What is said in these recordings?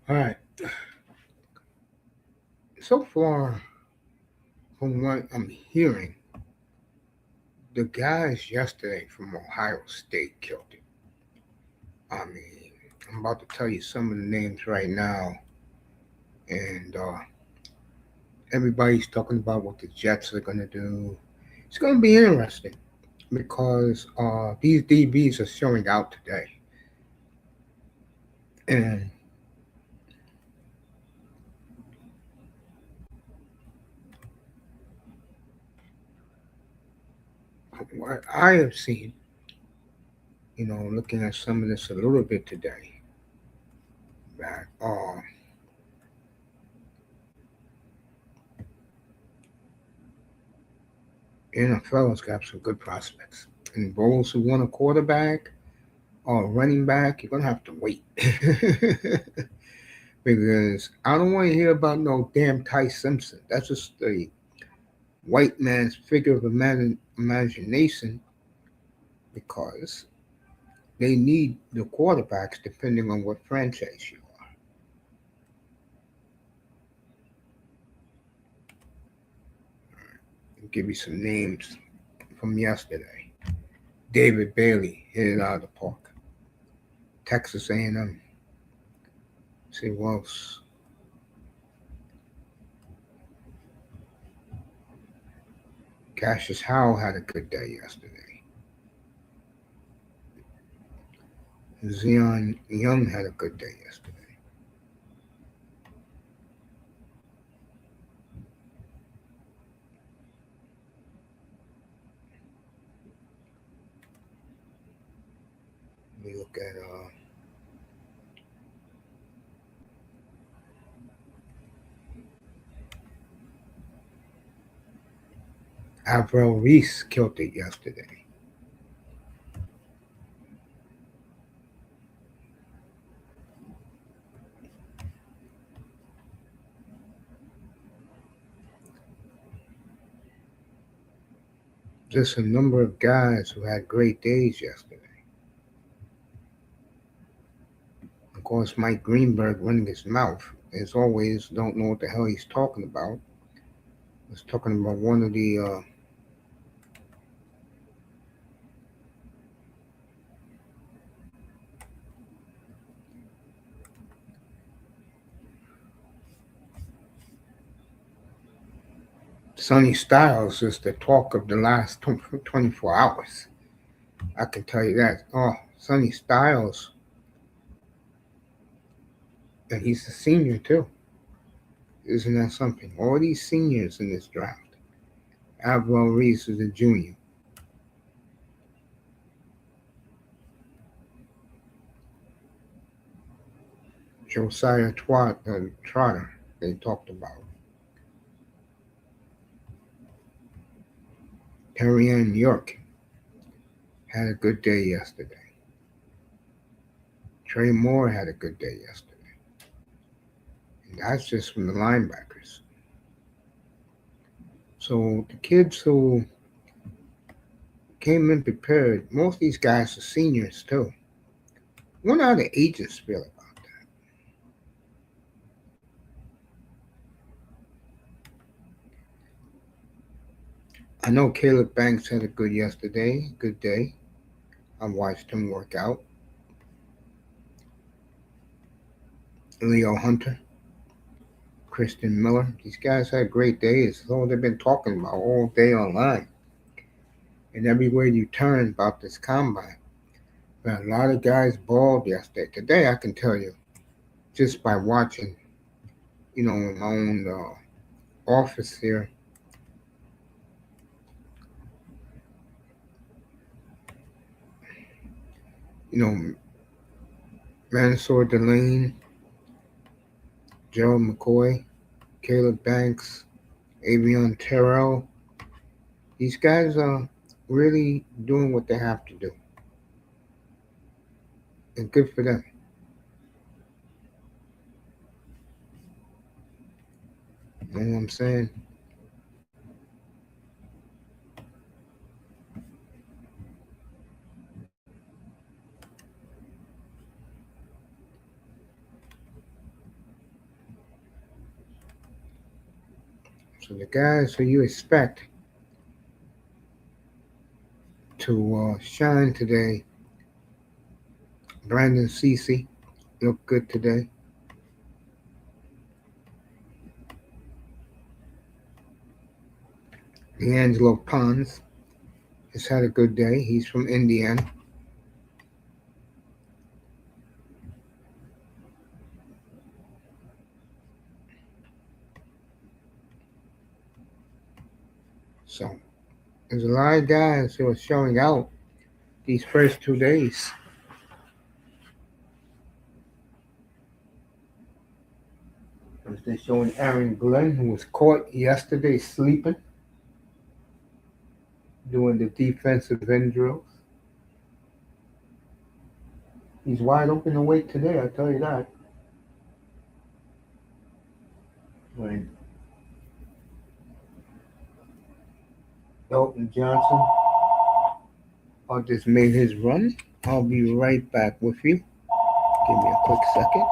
All right. So far, from what I'm hearing, the guys yesterday from Ohio State killed it. I mean, I'm about to tell you some of the names right now, and everybody's talking about what the Jets are going to do. It's going to be interesting because these DBs are showing out today. And what I have seen, looking at some of this a little bit today, that N.F.L has got some good prospects. And those who want a quarterback or a running back, you're going to have to wait. Because I don't want to hear about no damn Ty Simpson. That's just a white man's figure of imagination because they need the quarterbacks depending on what franchise you are. I'll give you some names from yesterday. David Bailey hit it out of the park. Texas A&M. See who else? Cassius Howell had a good day yesterday. Zion Young had a good day yesterday. We look at Avril Reese killed it yesterday. Just a number of guys who had great days yesterday. Of course, Mike Greenberg running his mouth, as always, don't know what the hell he's talking about. Was talking about one of the Sonny Styles is the talk of the last 24 hours. I can tell you that. Oh, Sonny Styles, and he's a senior too. Isn't that something? All these seniors in this draft. Avril Reese is a junior. Josiah Trotter, they talked about. Terry Ann York had a good day yesterday. Trey Moore had a good day yesterday. And that's just from the linebackers. So the kids who came in prepared, most of these guys are seniors too. I wonder how the agents feel about that. I know Caleb Banks had a good day. I watched him work out. Leo Hunter, Kristen Miller, these guys had great days. That's all they've been talking about all day online. And everywhere you turn about this combine. But a lot of guys balled yesterday. Today, I can tell you, just by watching, in my own office here, you know, Mansour Delane, Gerald McCoy, Caleb Banks, Avion Terrell. These guys are really doing what they have to do. And good for them. You know what I'm saying? So the guys who you expect to shine today, Brandon Cece looked good today. D'Angelo Pons has had a good day. He's from Indiana. So there's a lot of guys who are showing out these first 2 days. As they're showing Aaron Glenn, who was caught yesterday sleeping, doing the defensive end drills. He's wide open awake today, I'll tell you that. When Elton Johnson just made his run. I'll be right back with you. Give me a quick second.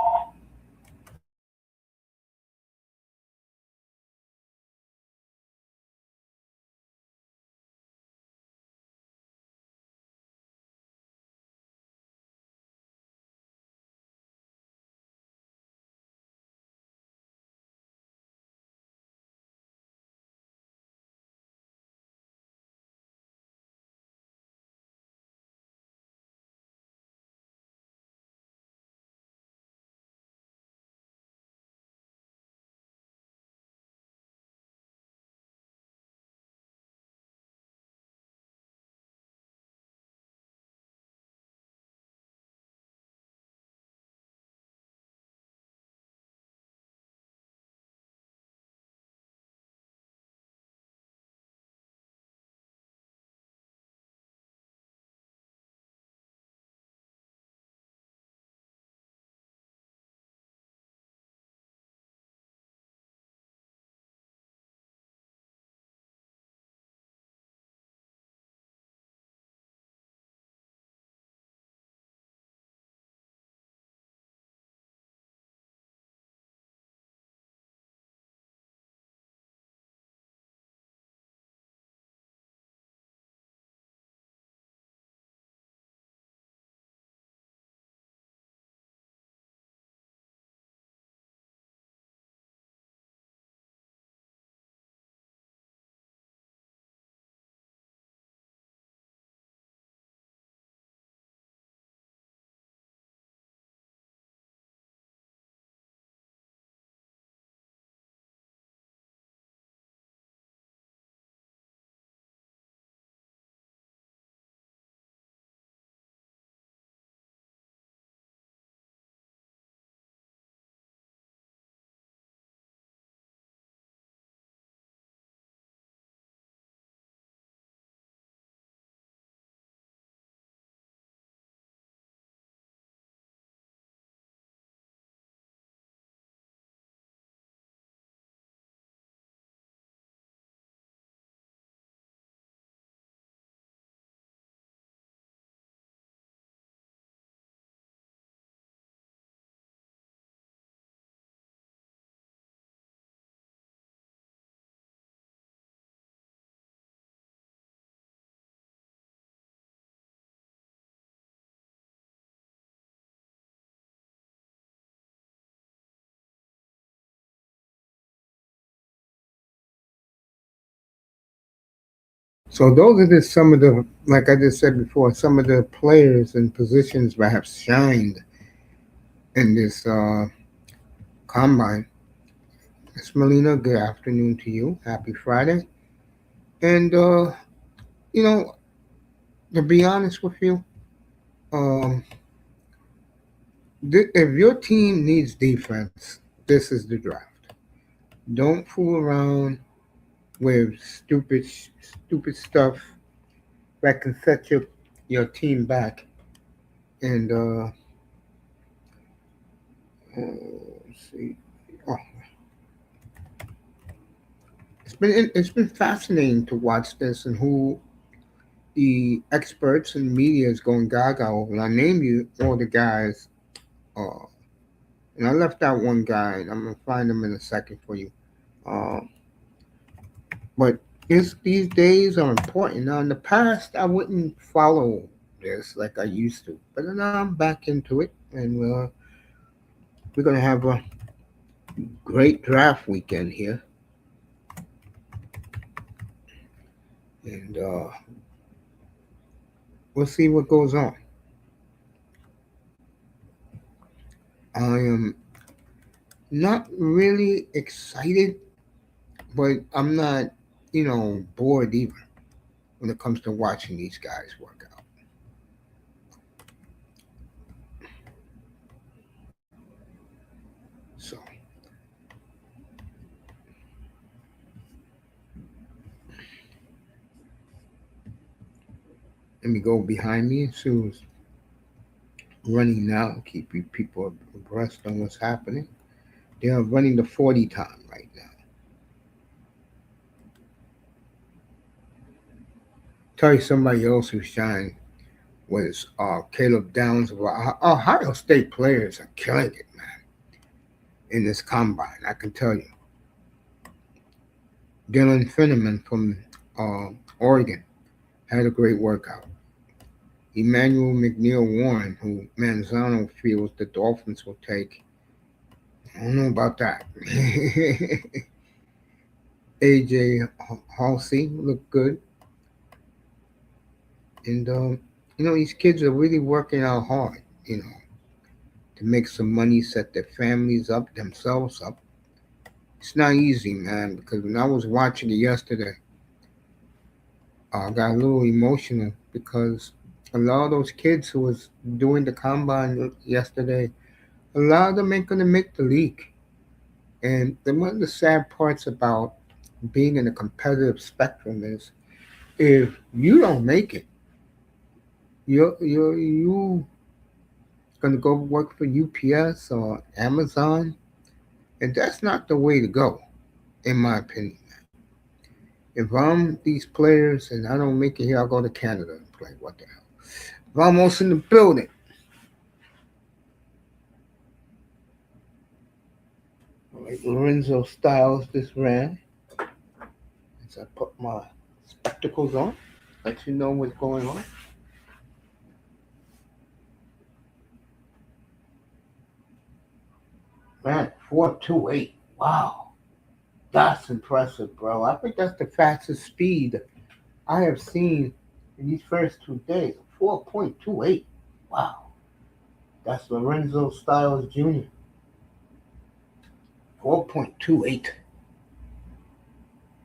So those are just some of the, like I just said before, some of the players and positions that have shined in this combine. Miss Melina, good afternoon to you. Happy Friday. And you know, to be honest with you, um, if your team needs defense, this is the draft. Don't fool around with stupid stuff that can set your team back. And let's see. Oh, it's been fascinating to watch this and who the experts and media is going gaga over. And I named you all the guys, uh, and I left out one guy, and I'm gonna find him in a second for you. Uh, But these days are important. Now, in the past, I wouldn't follow this like I used to, but now I'm back into it, and we're gonna have a great draft weekend here, and we'll see what goes on. I am not really excited, but I'm not, bored either when it comes to watching these guys work out. So let me go behind me and see who's running now. Keep you people abreast on what's happening. They are running the 40 time right now. Tell you somebody else who shined was Caleb Downs. Ohio State players are killing it, man, in this combine. I can tell you. Dylan Finneman from Oregon had a great workout. Emmanuel McNeil Warren, who Manzano feels the Dolphins will take. I don't know about that. AJ Halsey looked good. And, these kids are really working out hard, to make some money, set their families up, themselves up. It's not easy, man, because when I was watching it yesterday, I got a little emotional because a lot of those kids who was doing the combine yesterday, a lot of them ain't going to make the league. And one of the sad parts about being in a competitive spectrum is if you don't make it, you gonna go work for UPS or Amazon, and that's not the way to go, in my opinion. If I'm these players and I don't make it here, I'll go to Canada and play. What the hell? Vamos in the building. Like Lorenzo Styles just ran. As I put my spectacles on, let you know what's going on. Man, 4.28. Wow. That's impressive, bro. I think that's the fastest speed I have seen in these first 2 days. 4.28. Wow. That's Lorenzo Styles Jr. 4.28.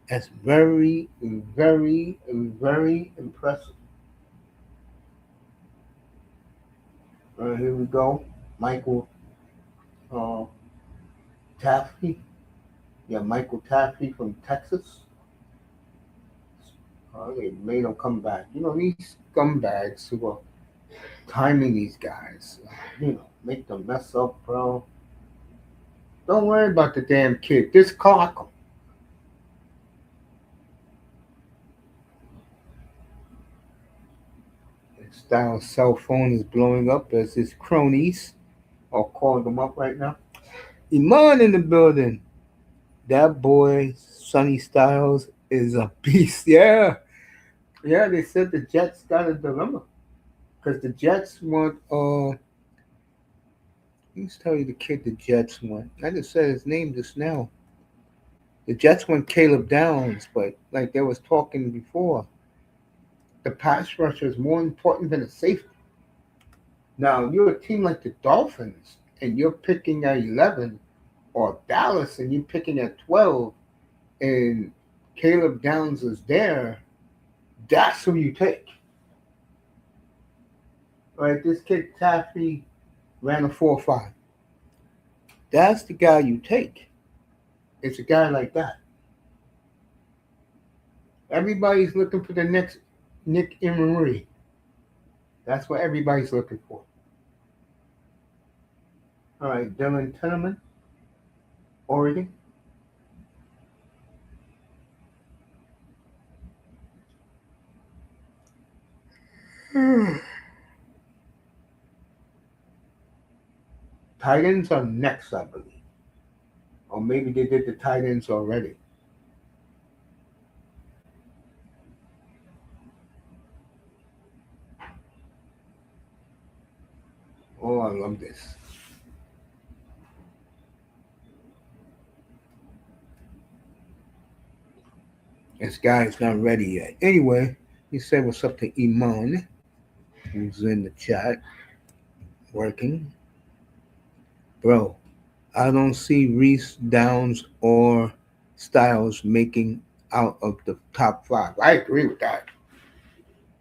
That's very, very, very impressive. Here we go. Michael uh, Taffy. Yeah, Michael Taffy from Texas. They made him come back. These scumbags who are timing these guys, make them mess up, bro. Don't worry about the damn kid. Just clock him. Styles' cell phone is blowing up as his cronies are calling him up right now. Iman in the building. That boy, Sonny Styles, is a beast. Yeah. Yeah, they said the Jets got a dilemma. Because the Jets want, let's tell you the kid the Jets want. I just said his name just now. The Jets want Caleb Downs, but like they was talking before, the pass rusher is more important than a safety. Now, you're a team like the Dolphins, and you're picking at 11, or Dallas, and you're picking at 12, and Caleb Downs is there. That's who you take. Right? This kid Taffy ran a 4.5. That's the guy you take. It's a guy like that. Everybody's looking for the next Nick Emery. That's what everybody's looking for. All right, Dylan Tinneman, Oregon. Tight ends are next, I believe. Or maybe they did the tight ends already. Oh, I love this. This guy's not ready yet. Anyway, he said what's up to Iman, who's in the chat working. Bro, I don't see Reese Downs or Styles making out of the top five. I agree with that.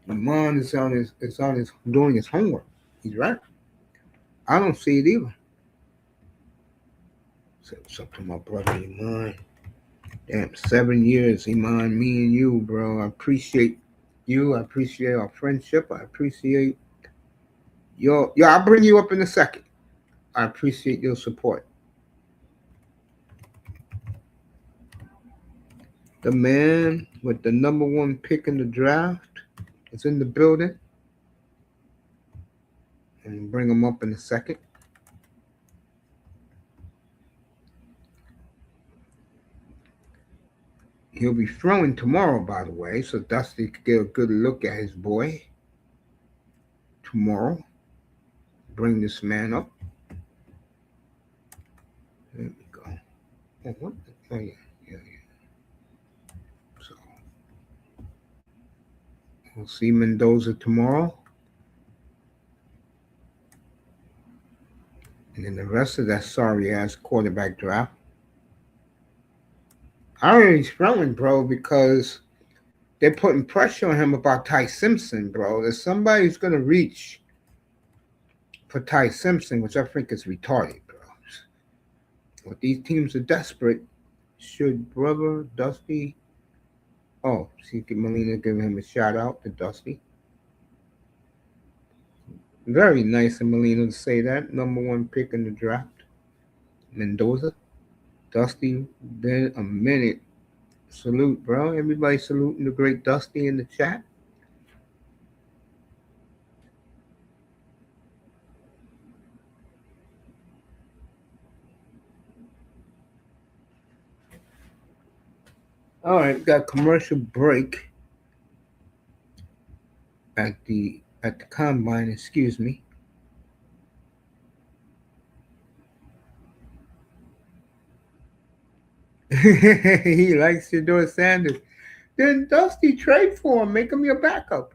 Iman is doing his homework. He's right. I don't see it either. So what's up to my brother Iman? Damn, 7 years, Iman, me and you, bro. I appreciate you. I appreciate our friendship. I appreciate I'll bring you up in a second. I appreciate your support. The man with the number one pick in the draft is in the building. And bring him up in a second. He'll be throwing tomorrow, by the way, so Dusty could get a good look at his boy tomorrow. Bring this man up. There we go. Oh, what? Oh, yeah, yeah, yeah. So we'll see Mendoza tomorrow. And then the rest of that sorry ass quarterback draft. I don't know he's throwing, bro, because they're putting pressure on him about Ty Simpson, bro. There's somebody who's going to reach for Ty Simpson, which I think is retarded, bro. But these teams are desperate. Should brother Dusty? Oh, see, Melina giving him a shout out to Dusty. Very nice of Melina to say that. Number one pick in the draft, Mendoza. Dusty, been a minute. Salute, bro. Everybody saluting the great Dusty in the chat. All right, got commercial break at the combine. Excuse me. He likes Shador Sanders. Then Dusty trade for him. Make him your backup.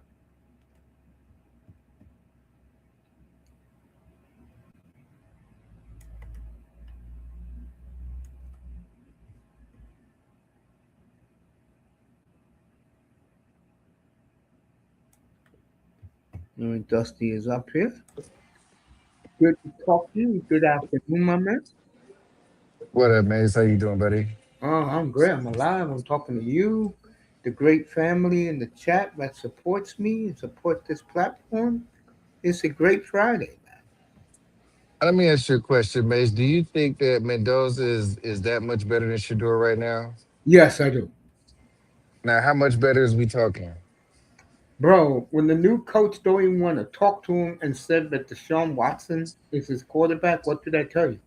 All right, Dusty is up here. Good to talk to you. Good afternoon, my man. What up, Mace? How you doing, buddy? Oh, I'm great. I'm alive. I'm talking to you, the great family in the chat that supports me and supports this platform. It's a great Friday. Let me ask you a question, Mace. Do you think that Mendoza is that much better than Shador right now? Yes, I do. Now, how much better is we talking? Bro, when the new coach don't even want to talk to him and said that Deshaun Watson is his quarterback, what did I tell you?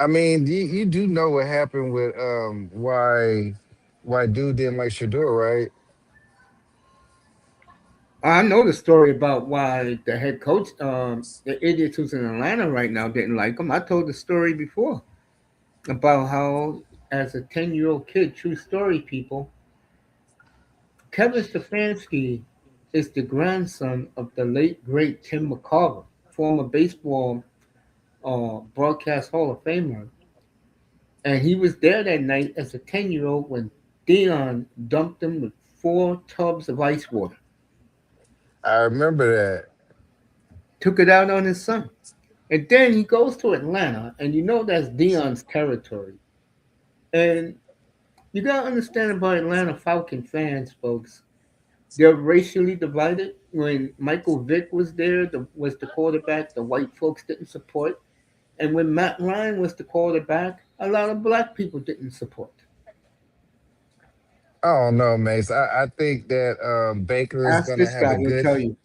I mean, you do know what happened with why dude didn't like Shador, right? I know the story about why the head coach, the idiot who's in Atlanta right now, didn't like him. I told the story before about how, as a 10-year-old kid, true story, people, Kevin Stefanski is the grandson of the late, great Tim McCarver, former baseball broadcast Hall of Famer. And he was there that night as a 10-year-old when Dion dumped him with 4 tubs of ice water, I remember that. took it out on his son. And then he goes to Atlanta, and you know that's Dion's territory. And you got to understand about Atlanta Falcon fans, folks. They're racially divided. When Michael Vick was there, was the quarterback, the white folks didn't support. And when Matt Ryan was the quarterback, a lot of black people didn't support. I don't know, Mace. I think that Baker is Ask gonna this have guy, a he'll good. tell you.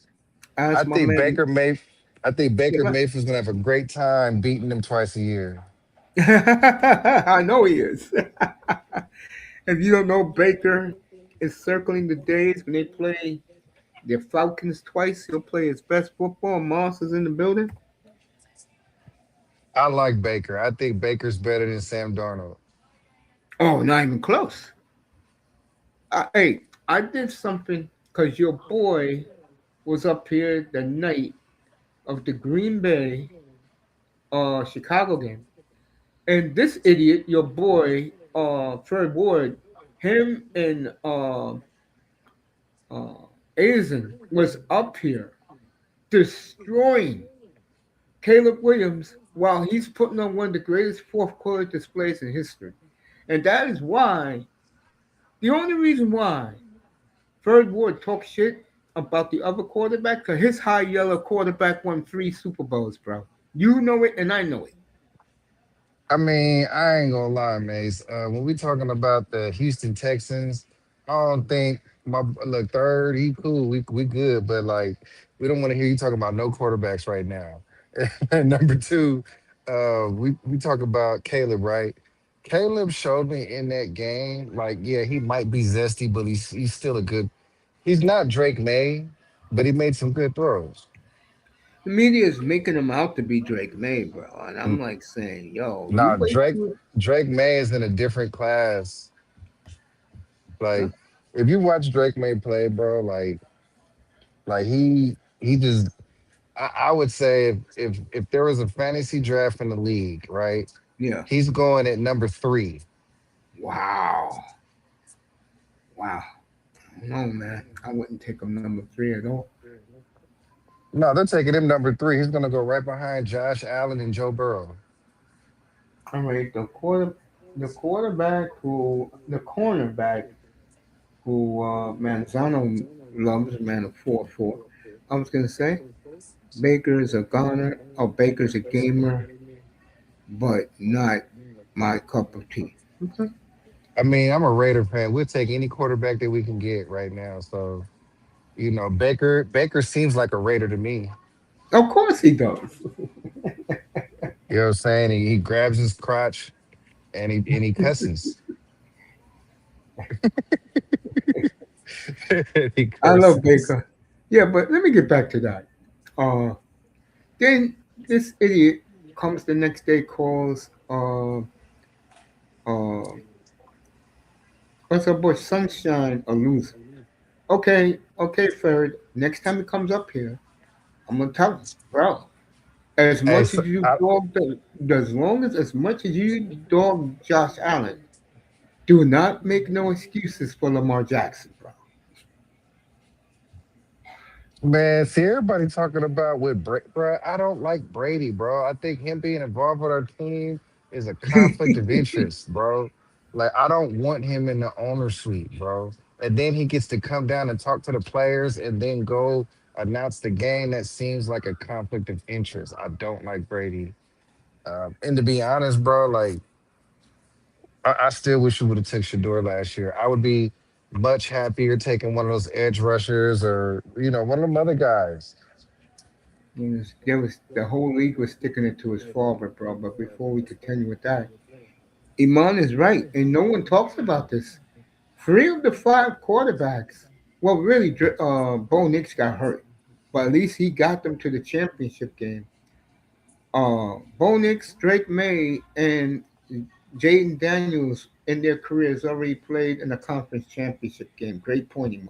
I Ask my think man. Baker May. I think Baker Yeah, Mayfield's gonna have a great time beating them twice a year. I know he is. If you don't know, Baker is circling the days when they play. The Falcons twice. He'll play his best football. Monsters in the building. I like Baker. I think Baker's better than Sam Darnold. Oh, not even close. Hey, I did something because your boy was up here the night of the Green Bay Chicago game. And this idiot, your boy, Fred Ward, him and uh, Azen was up here destroying Caleb Williams while he's putting on one of the greatest fourth quarter displays in history. And that is why, the only reason why Fred Ward talks shit about the other quarterback, because his high yellow quarterback won 3 Super Bowls, bro. You know it, and I know it. I mean, I ain't gonna lie, Mace. When we talking about the Houston Texans, I don't think my look third. He cool. We good, but like we don't want to hear you talking about no quarterbacks right now. Number two, we talk about Caleb, right? Caleb showed me in that game, like yeah, he might be zesty, but he's still a good. He's not Drake May, but he made some good throws. The media is making him out to be Drake May, bro. And I'm like saying, yo, you Nah, wait Drake till. Drake May is in a different class. Huh? Like if you watch Drake May play, bro, like he just I would say if there was a fantasy draft in the league, right? Yeah. He's going at number three. Wow. Wow. No, man. I wouldn't take him number 3 at all. No, they're taking him number three. He's gonna go right behind Josh Allen and Joe Burrow. All right. The cornerback who Manzano loves, man, a 4-4. I was going to say Baker's a goner, or Baker's a gamer, but not my cup of tea. Okay. I mean, I'm a Raider fan. We'll take any quarterback that we can get right now. So, Baker seems like a Raider to me. Of course he does. You know what I'm saying? He grabs his crotch and he cusses. He I love curses. Baker. Yeah, but let me get back to that. Uh, then this idiot comes the next day, calls uh, what's up, boy, Sunshine a loser. Okay, okay, Ferd. Next time he comes up here, I'm gonna tell him, bro. As Hey, much as so, you dog, as much as you dog Josh Allen, do not make no excuses for Lamar Jackson, bro. man, see everybody talking about with Brady, bro. I don't like Brady, bro. I think him being involved with our team is a conflict of interest, bro. Like I don't want him in the owner suite, bro. And then he gets to come down and talk to the players and then go announce the game. That seems like a conflict of interest. I don't like Brady. And to be honest, bro, like I still wish we would have took Shador last year. I would be much happier taking one of those edge rushers or one of them other guys. There was the whole league was sticking it to his father, bro. But before we continue with that, Iman is right, and no one talks about this. 3 of the 5 quarterbacks. Well, really, Bo Nix got hurt, but at least he got them to the championship game. Bo Nix, Drake May, and Jaden Daniels in their careers already played in a conference championship game. Great point, Iman.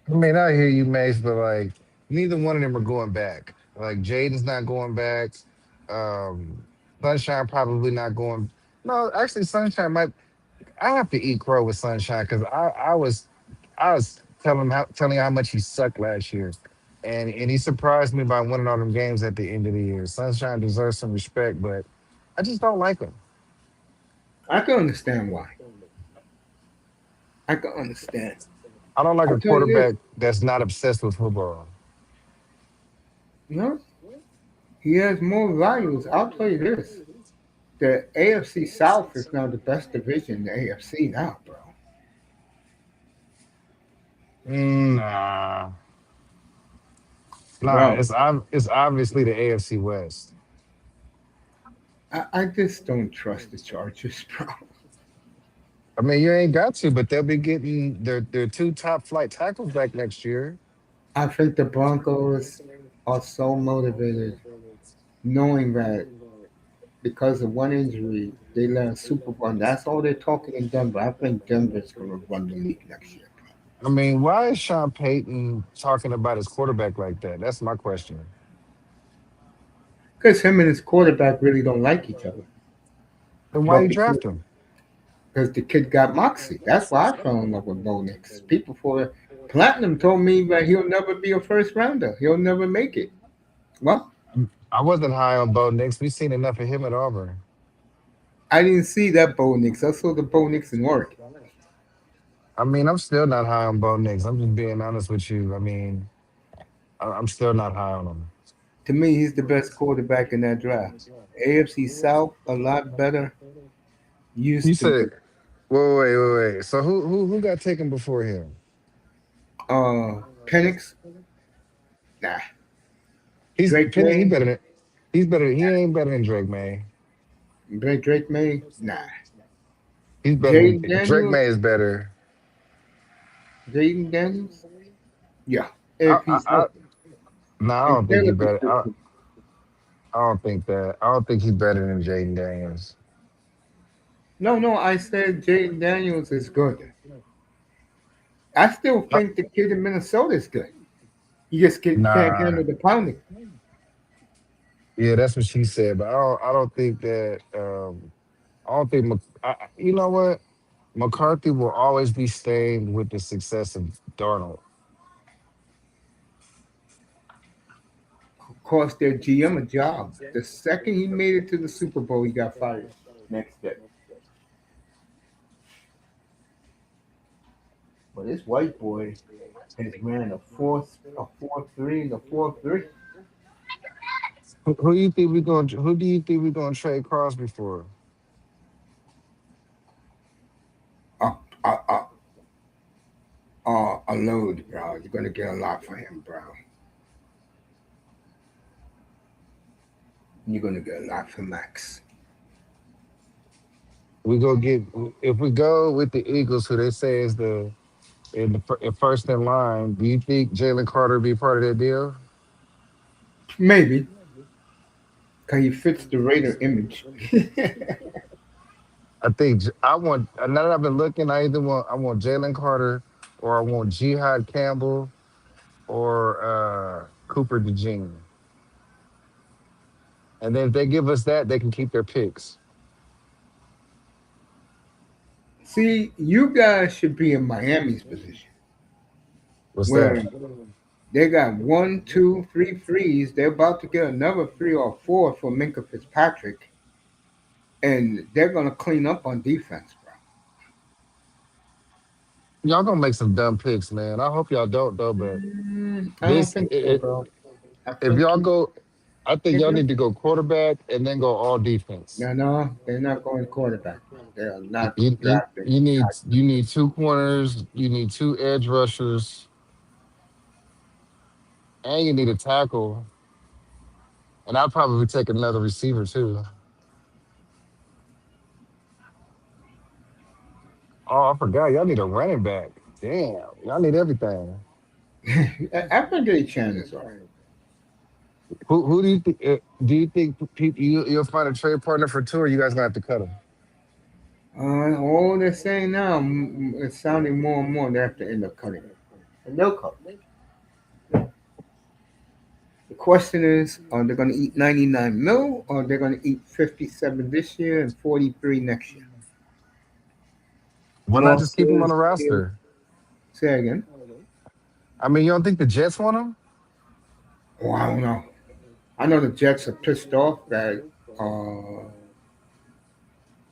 I mean, I hear you, Mace, but like neither one of them are going back. Like Jaden's not going back. Um, Sunshine probably not going. No, actually, Sunshine might. I have to eat crow with Sunshine because I was telling you how much he sucked last year, and he surprised me by winning all them games at the end of the year. Sunshine deserves some respect, but I just don't like him. I can understand why. I can understand. I don't like I'll a tell you this. quarterback that's not obsessed with football. You know, he has more values. I'll tell you this. The AFC South is now the best division in the AFC now, bro. Nah, nah. Bro, It's obviously the AFC West. I just don't trust the Chargers, bro. I mean, you ain't got to, but they'll be getting their two top flight tackles back next year. I think the Broncos are so motivated knowing that because of one injury, they let a Super Bowl. And that's all they're talking in Denver. I think Denver's going to run the league next year. I mean, why is Sean Payton talking about his quarterback like that? That's my question. Because him and his quarterback really don't like each other. Then why But you draft because him? the kid got moxie. That's why I fell in love with Bo Nix. People for Platinum told me that he'll never be a first rounder. He'll never make it. Well, I wasn't high on Bo Nix. We've seen enough of him at Auburn. I didn't see that Bo Nix. I saw the Bo Nix in Oregon. I mean, I'm still not high on Bo Nix. I'm just being honest with you. I mean, I'm still not high on him. To me, he's the best quarterback in that draft. AFC South, a lot better. You Used to said, wait. So who got taken before him? Penix, nah. He's Drake Penny. He May, better than he's better. He ain't better than Drake May. Drake May, nah. He's better than Jaden Drake May Daniels, is better. Jaden Daniels, yeah. I If I, he's I healthy, no, I and don't think he Taylor better. Hicks. I don't think that. I don't think he's better than Jaden Daniels. No, I said Jaden Daniels is good. I still Uh, think the kid in Minnesota is good. He just can't Nah, handle the pounding. yeah, that's what she said. But I don't think that. I don't think. You know what? McCarthy will always be stained with the success of Darnold. Cost their GM a job. The second he made it to the Super Bowl, he got fired. Next day. But this white boy has ran a 4-3, and a 4-3. Who you think we going? Who do you think we gonna trade Crosby for? Uh, uh, uh, a load, bro. You're gonna get a lot for him, bro. You're gonna get a lot for Max. We go get if we go with the Eagles, who they say is first in line. Do you think Jalen Carter be part of that deal? Maybe, cause he fits the Raider image. I think I want. Now that I've been looking, I want Jalen Carter or I want Jihad Campbell or Cooper DeJean. And then if they give us that, they can keep their picks. See, you guys should be in Miami's position, What's where that? they got one, two, three threes. They're about to get another 3 or 4 for Minka Fitzpatrick, and they're gonna clean up on defense, bro. Y'all gonna make some dumb picks, man. I hope y'all don't though. But I don't this, think so, bro. I if think y'all go, I think y'all Mhm. need to go quarterback and then go all defense. No, they're not going quarterback, bro. They are You, not you, drafting. you need two corners, you need two edge rushers, and you need a tackle. And I'll probably take another receiver too. Oh, I forgot. Y'all need a running back. Damn, y'all need everything. I think they chance are. Who do you think? Do you think people you'll find a trade partner for two, or you guys gonna have to cut him? All they're saying now, it's sounding more and more they have to end up cutting it. And they'll cut. The question is, are they going to eat 99 mil or they're going to eat 57 this year and 43 next year? Why not just keep him on Losses, the roster? say again. I mean, you don't think the Jets want him? Oh, I don't know. I know the Jets are pissed off that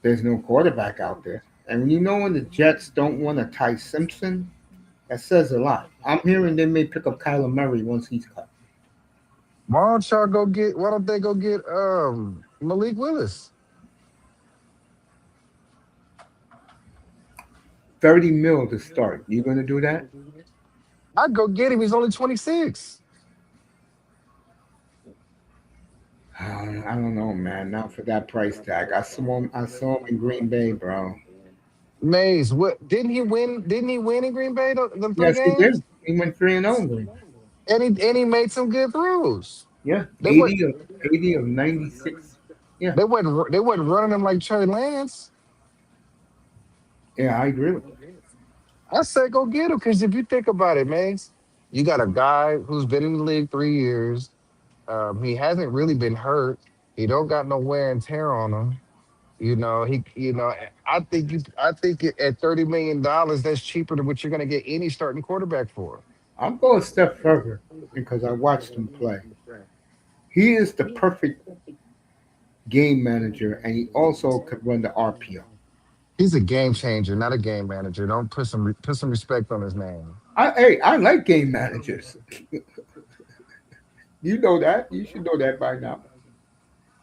there's no quarterback out there. And when the Jets don't want a Ty Simpson, that says a lot. I'm hearing they may pick up Kyler Murray once he's cut. Why don't y'all go get? Why don't they go get Malik Willis? 30 mil to start. You going to do that? I'd go get him. He's only 26. I don't know, man. Not for that price tag. I saw him in Green Bay, bro. Mays, what didn't he win? Didn't he win in Green Bay the three Yes, he games? did. He went 3-0 in Green Bay. And he made some good throws. Yeah, They were 80 of 96. Yeah, they wasn't running him like Trey Lance. yeah, I agree with that. I say go get him because if you think about it, man, you got a guy who's been in the league 3 years. He hasn't really been hurt. He don't got no wear and tear on him. I think at $30 million, that's cheaper than what you're gonna get any starting quarterback for. I'll go a step further because I watched him play. He is the perfect game manager, and he also could run the RPO. He's a game changer, not a game manager. Don't put some respect on his name. Hey, I like game managers. You know that. You should know that by now.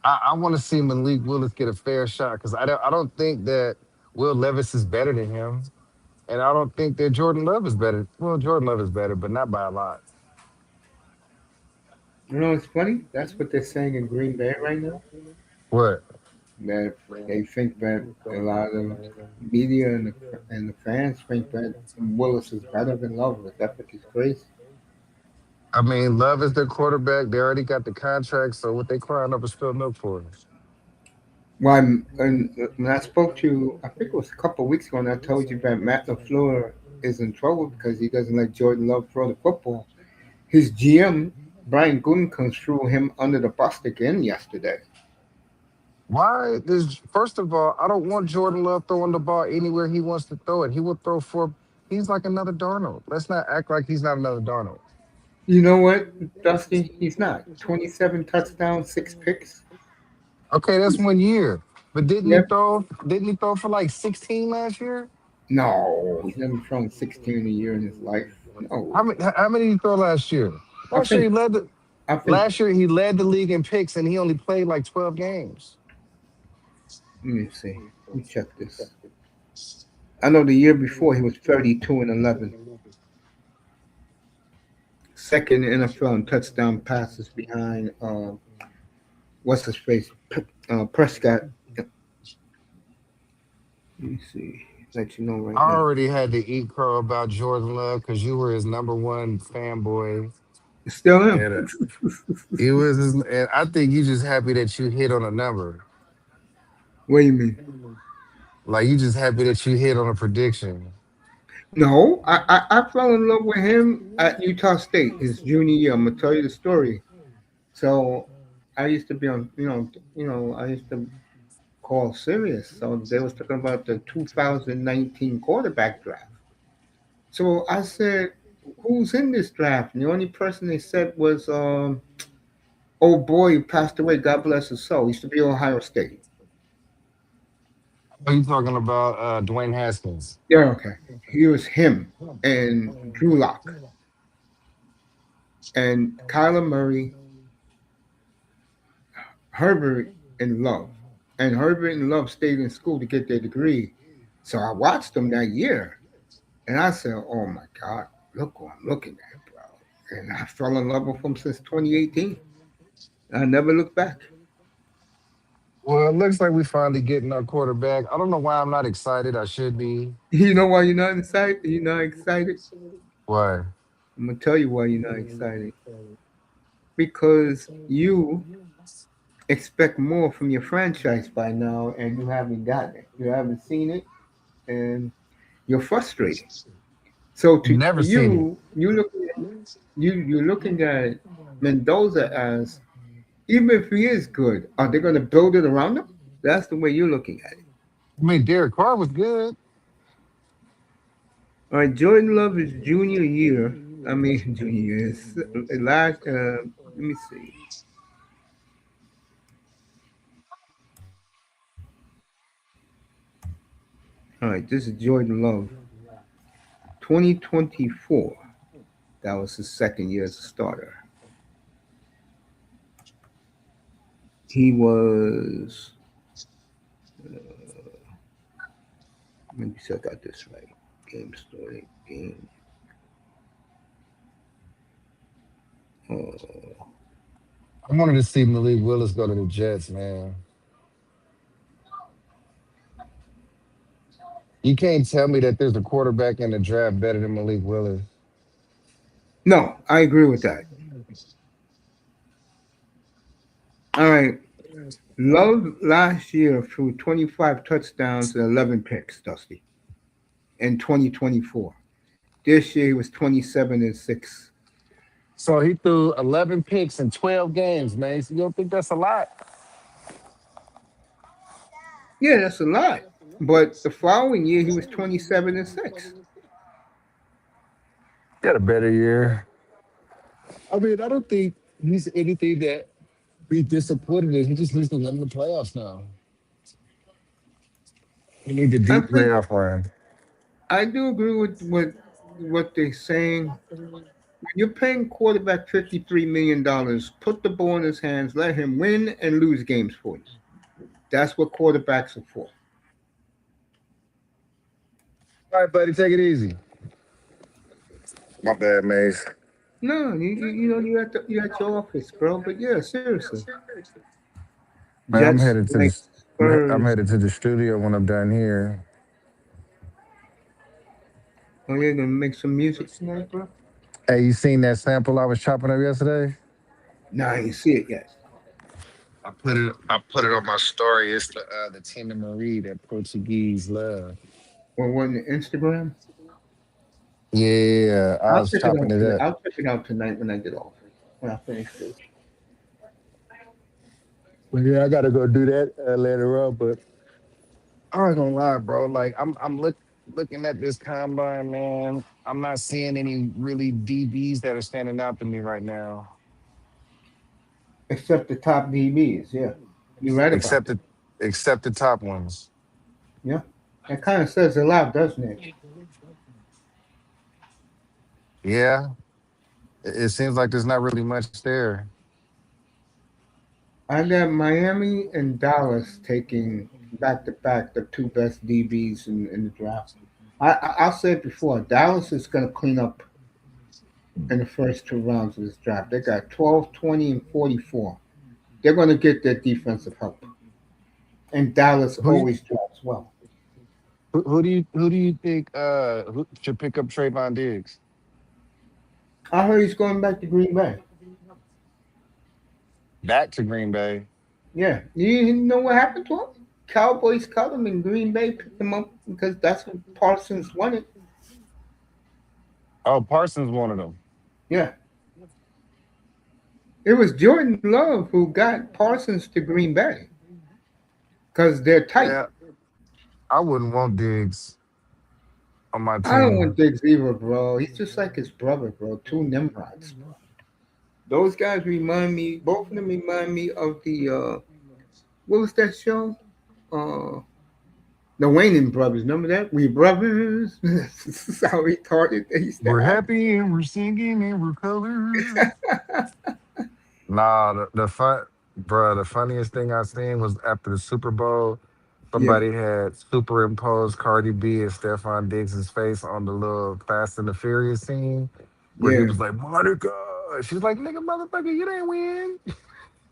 I want to see Malik Willis get a fair shot because I don't think that Will Levis is better than him, and I don't think that Jordan Love is better. Well, Jordan Love is better, but not by a lot. You know, it's funny. That's what they're saying in Green Bay right now. What? That they think that a lot of media and the fans think that Willis is better than Love. That think is crazy. I mean, Love is their quarterback. They already got the contract, so what they crying over spilled milk for? Well, and when I spoke to you, I think it was a couple of weeks ago, and I told you that Matt LaFleur is in trouble because he doesn't let Jordan Love throw the football. His GM, Brian Gutekunst, threw him under the bus again yesterday. Why? This first of all, I don't want Jordan Love throwing the ball anywhere he wants to throw it. He will throw for. He's like another Darnold. Let's not act like he's not another Darnold. You know what, Dusty? He's not. 27 touchdowns, 6 picks. Okay, that's 1 year. But didn't he Yep. throw? Didn't he throw for like 16 last year? No, he's never thrown 16 a year in his life. How No. many? How many did he throw last year? I Last year he think, led the. I think, Last year he led the league in picks, and he only played like 12 games. let me see. Let me check this. I know the year before he was 32 and 11. Second in NFL in touchdown passes behind what's his face, Prescott. Let me see. Let you know I right now. already had to eat crow about Jordan Love because you were his number one fanboy, It's still him. and he was. And I think you just happy that you hit on a number. What do you mean? Like you just happy that you hit on a prediction. No, I fell in love with him at Utah State his junior year. I'm gonna tell you the story. So I used to be on, I used to call Sirius. So they was talking about the 2019 quarterback draft. So I said, "Who's in this draft?" And the only person they said was, "Oh boy, who passed away. God bless his soul. He used to be at Ohio State." Are you talking about Dwayne Haskins? Yeah, okay. He was him and Drew Lock and Kyler Murray, Herbert, and Love. And Herbert and Love stayed in school to get their degree. So I watched them that year, and I said, "Oh my God, look who I'm looking at, bro!" And I fell in love with him since 2018. I never looked back. Well, it looks like we finally getting our quarterback. I don't know why I'm not excited. I should be. You know why you're not excited? You're not excited? Why? I'm gonna tell you why you're not excited. Because you expect more from your franchise by now, and you haven't gotten it. You haven't seen it, and you're frustrated. So to Never seen it. you, you're looking at Mendoza as, even if he is good, are they going to build it around him? That's the way you're looking at it. I mean, Derek Carr was good. All right, Jordan Love is junior year. I mean, junior year. Last. Let me see. All right, this is Jordan Love, 2024. That was his second year as a starter. He was. Let me see, I got this right. Game started. Game. Uh, I wanted to see Malik Willis go to the Jets, man. You can't tell me that there's a quarterback in the draft better than Malik Willis. No, I agree with that. All right. Love last year threw 25 touchdowns and 11 picks, Dusty, in 2024. This year he was 27 and 6. So he threw 11 picks in 12 games, man. So you don't think that's a lot? Yeah, that's a lot. But the following year he was 27 and 6. He had a better year. I mean, I don't think he's anything that be disappointed in. He just needs to win the playoffs now. He need a I deep think playoff run. I do agree with what they're saying. When you're paying quarterback $53 million, put the ball in his hands, let him win and lose games for you. That's what quarterbacks are for. All right, buddy, take it easy. My bad, Mace. No, you're at your office, bro. But yeah, seriously, Man, I'm Jets headed to like the I'm Spurs. headed to the studio when I'm done here. Oh, you're gonna make some music tonight, bro? Hey, you seen that sample I was chopping up yesterday? Nah, I ain't see it yet. I put it on my story. It's the Tina Marie, that Portuguese love. Or what, on the Instagram? Yeah, I I'll was check it chopping out it tonight. up. I'll check it out tonight when I get off. When I finish this. But yeah, I gotta go do that later on. But I ain't gonna lie, bro. Like looking at this combine, man. I'm not seeing any really DBs that are standing out to me right now, Except the top DBs, yeah. You're right about except that. the top ones. Yeah. That kind of says a lot, doesn't it? Yeah, it seems like there's not really much there. I got Miami and Dallas taking back to back the two best DBs in the draft. I'll say it before. Dallas is going to clean up in the first two rounds of this draft. They got 12, 20, and 44. They're going to get their defensive help. And Dallas Who you always drafts well. who do you think who should pick up Trayvon Diggs? I heard he's going back to Green Bay. Back to Green Bay. Yeah. You know what happened to him? Cowboys cut him and Green Bay picked him up because that's what Parsons wanted. Oh, Parsons wanted him. Yeah. It was Jordan Love who got Parsons to Green Bay because they're tight. Yeah, I wouldn't want Diggs on my I don't want team. Diggs either, bro. He's just like his brother, bro. Two Nimrods, bro. Those guys remind me. Both of them remind me of the what was that show? Uh, the Wayne brothers. Remember that? We brothers. This is how retarded they used to We're act. happy and we're singing and we're colors. Nah, the funniest thing I seen was after the Super Bowl. Yeah, Somebody had superimposed Cardi B and Stefan Diggs's face on the little Fast and the Furious scene where he yeah. was like, Monica. She's like, nigga, motherfucker, you didn't win.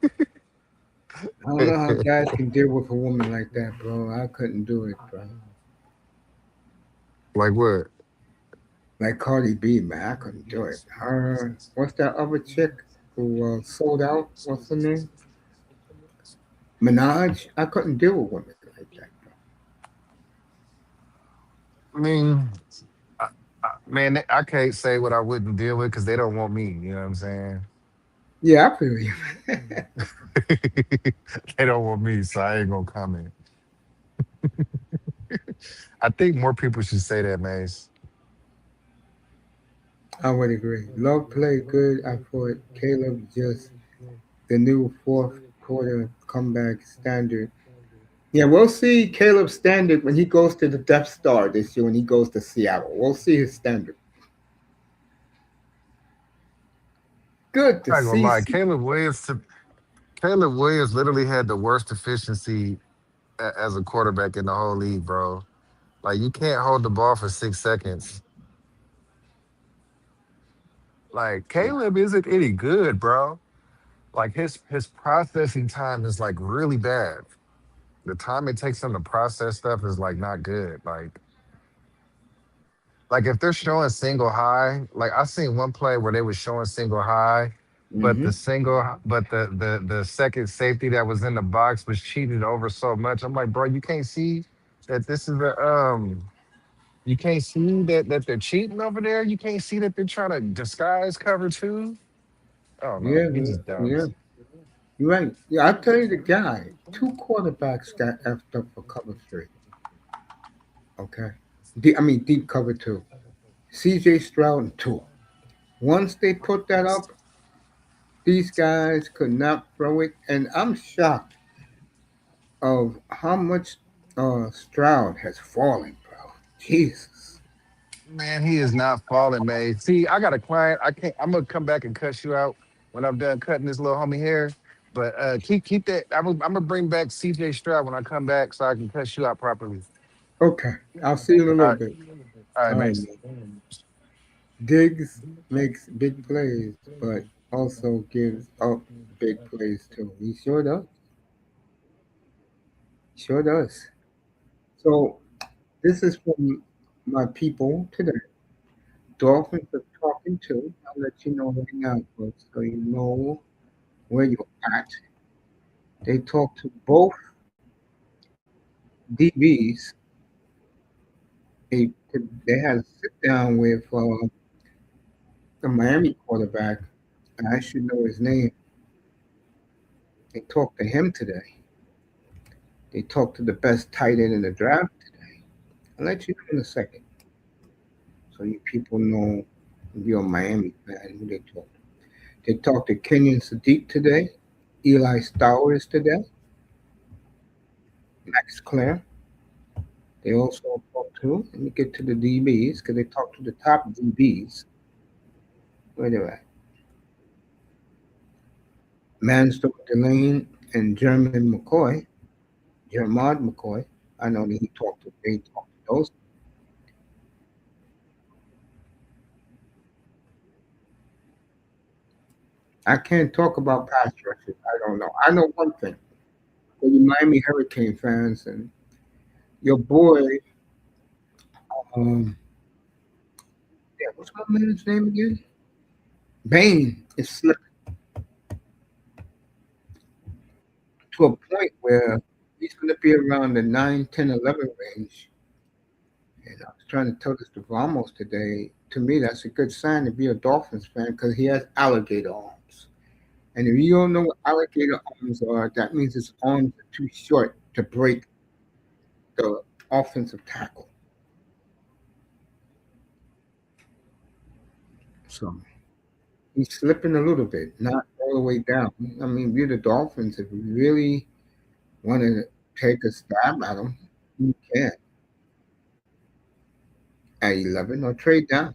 I don't know how guys can deal with a woman like that, bro. I couldn't do it, bro. Like what? Like Cardi B, man, I couldn't do it. Her, what's that other chick who sold out? What's her name? Minaj. I couldn't deal with women like that, bro. I mean, man, I can't say what I wouldn't deal with because they don't want me. You know what I'm saying? Yeah, I feel you. They don't want me, so I ain't gonna comment. I think more people should say that, Mace. I would agree. Love played good. I thought Caleb just the new fourth quarter comeback standard. Yeah, we'll see Caleb's standard when he goes to the Death Star this year when he goes to Seattle. We'll see his standard. Good to I ain't gonna see. lie, Caleb Williams literally had the worst efficiency as a quarterback in the whole league, bro. Like you can't hold the ball for 6 seconds. Like Caleb isn't any good, bro. Like his processing time is like really bad. The time it takes him to process stuff is like not good. Like like if they're showing single high, like I seen one play where they was showing single high, but Mm-hmm. the second safety that was in the box was cheated over so much. I'm like, bro, you can't see that this is a you can't see that they're cheating over there. You can't see that they're trying to disguise cover two. I don't know. Yeah, He's just dumb. yeah. You're right. Yeah, I'll tell you the guy. Two quarterbacks got effed up for cover three. Okay. I mean, deep cover two. C.J. Stroud and two. Once they put that up, these guys could not throw it, and I'm shocked of how much Stroud has fallen, bro. Jesus. Man, he is not falling, man. See, I got a client. I can't. I'm gonna come back and cuss you out when I'm done cutting this little homie hair. But keep that. I'm gonna bring back CJ Stroud when I come back so I can cuss you out properly. Okay, I'll see you in a All little right, bit. all right, All right, man. man. Diggs makes big plays, but also gives up big plays too. He sure does. Sure does. So this is from my people today. Dolphins are talking to. I'll let you know right now, folks, so you know where you're at. They talked to both DBs. They, they had a sit down with the Miami quarterback. I should know his name. They talked to him today. They talked to the best tight end in the draft today. I'll let you know in a second, so you people know if you're a Miami fan who they talked to. They talked to Kenyon Sadiq today, Eli Stowers today, Max Clare. They also talked to, let me get to the DBs, because they talked to the top DBs. Where they at? Mansfield Delane and German McCoy, Jermod McCoy. I know that they talked to those. I can't talk about pass rushes. I don't know. I know one thing. For you Miami Hurricane fans and your boy, um, yeah, what's my man's name again? Bain is slipping to a point where he's going to be around the 9, 10, 11 range. And I was trying to tell this to Ramos today. To me, that's a good sign to be a Dolphins fan because he has alligator arms. And if you don't know what alligator arms are, that means his arms are too short to break the offensive tackle. So he's slipping a little bit, not all the way down. I mean, we're the Dolphins. If we really want to take a stab at him, you can at 11 or trade down.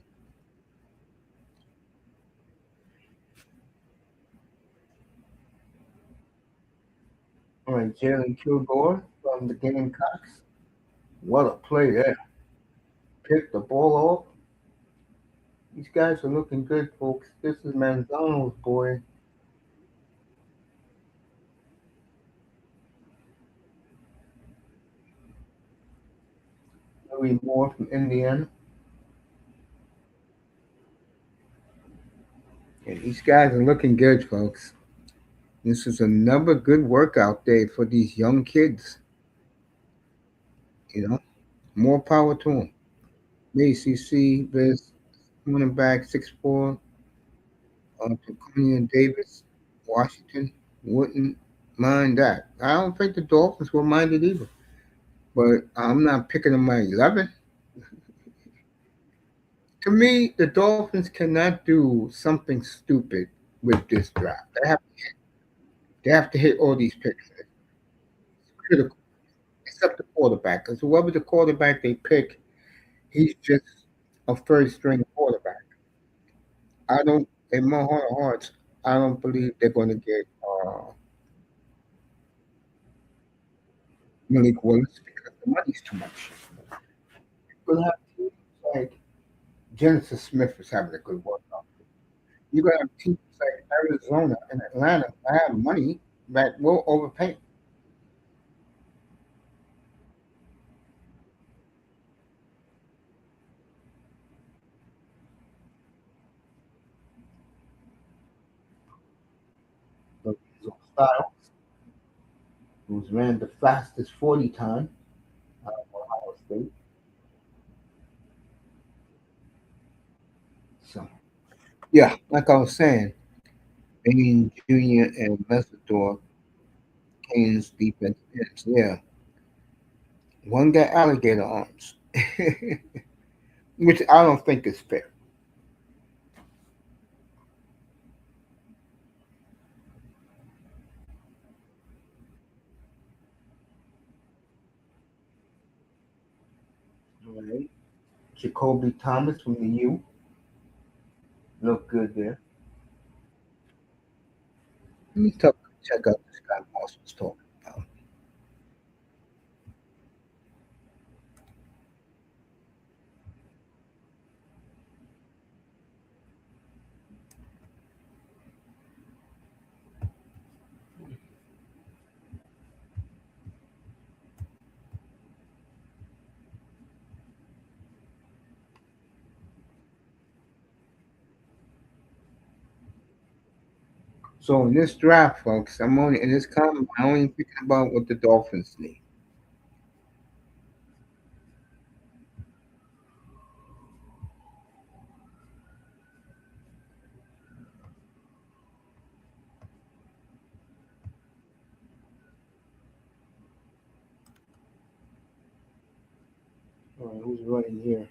All right, Jalen Kilgore from the Gamecocks. What a play there. Picked the ball off. These guys are looking good, folks. This is Manzano's boy, Louis Moore from Indiana. And these guys are looking good, folks. This is another good workout day for these young kids. You know, more power to them. ACC, best running back, 6'4", Taconian Davis, Washington, wouldn't mind that. I don't think the Dolphins will mind it either. But I'm not picking them at 11. To me, the Dolphins cannot do something stupid with this draft. They have to hit all these picks. It's critical, except the quarterback, because whoever the quarterback they pick, he's just a first string quarterback. I don't, in my heart of hearts, I don't believe they're going to get Malik Willis because the money's too much. You're going to have teams like Genesis Smith is having a good workout. You're going to have teams like Arizona and Atlanta that have money that will overpay. Styles, who's ran the fastest 40 time out of Ohio State. So, yeah, like I was saying, Bain Jr. and Messidor, Kane's defense ends. Yeah, one got alligator arms, which I don't think is fair. All right. Jacoby Thomas from the U looked good there. Let me check out this guy Moss was talking about. So in this draft, folks, I'm only in this comment. I'm only thinking about what the Dolphins need. All right, who's running here?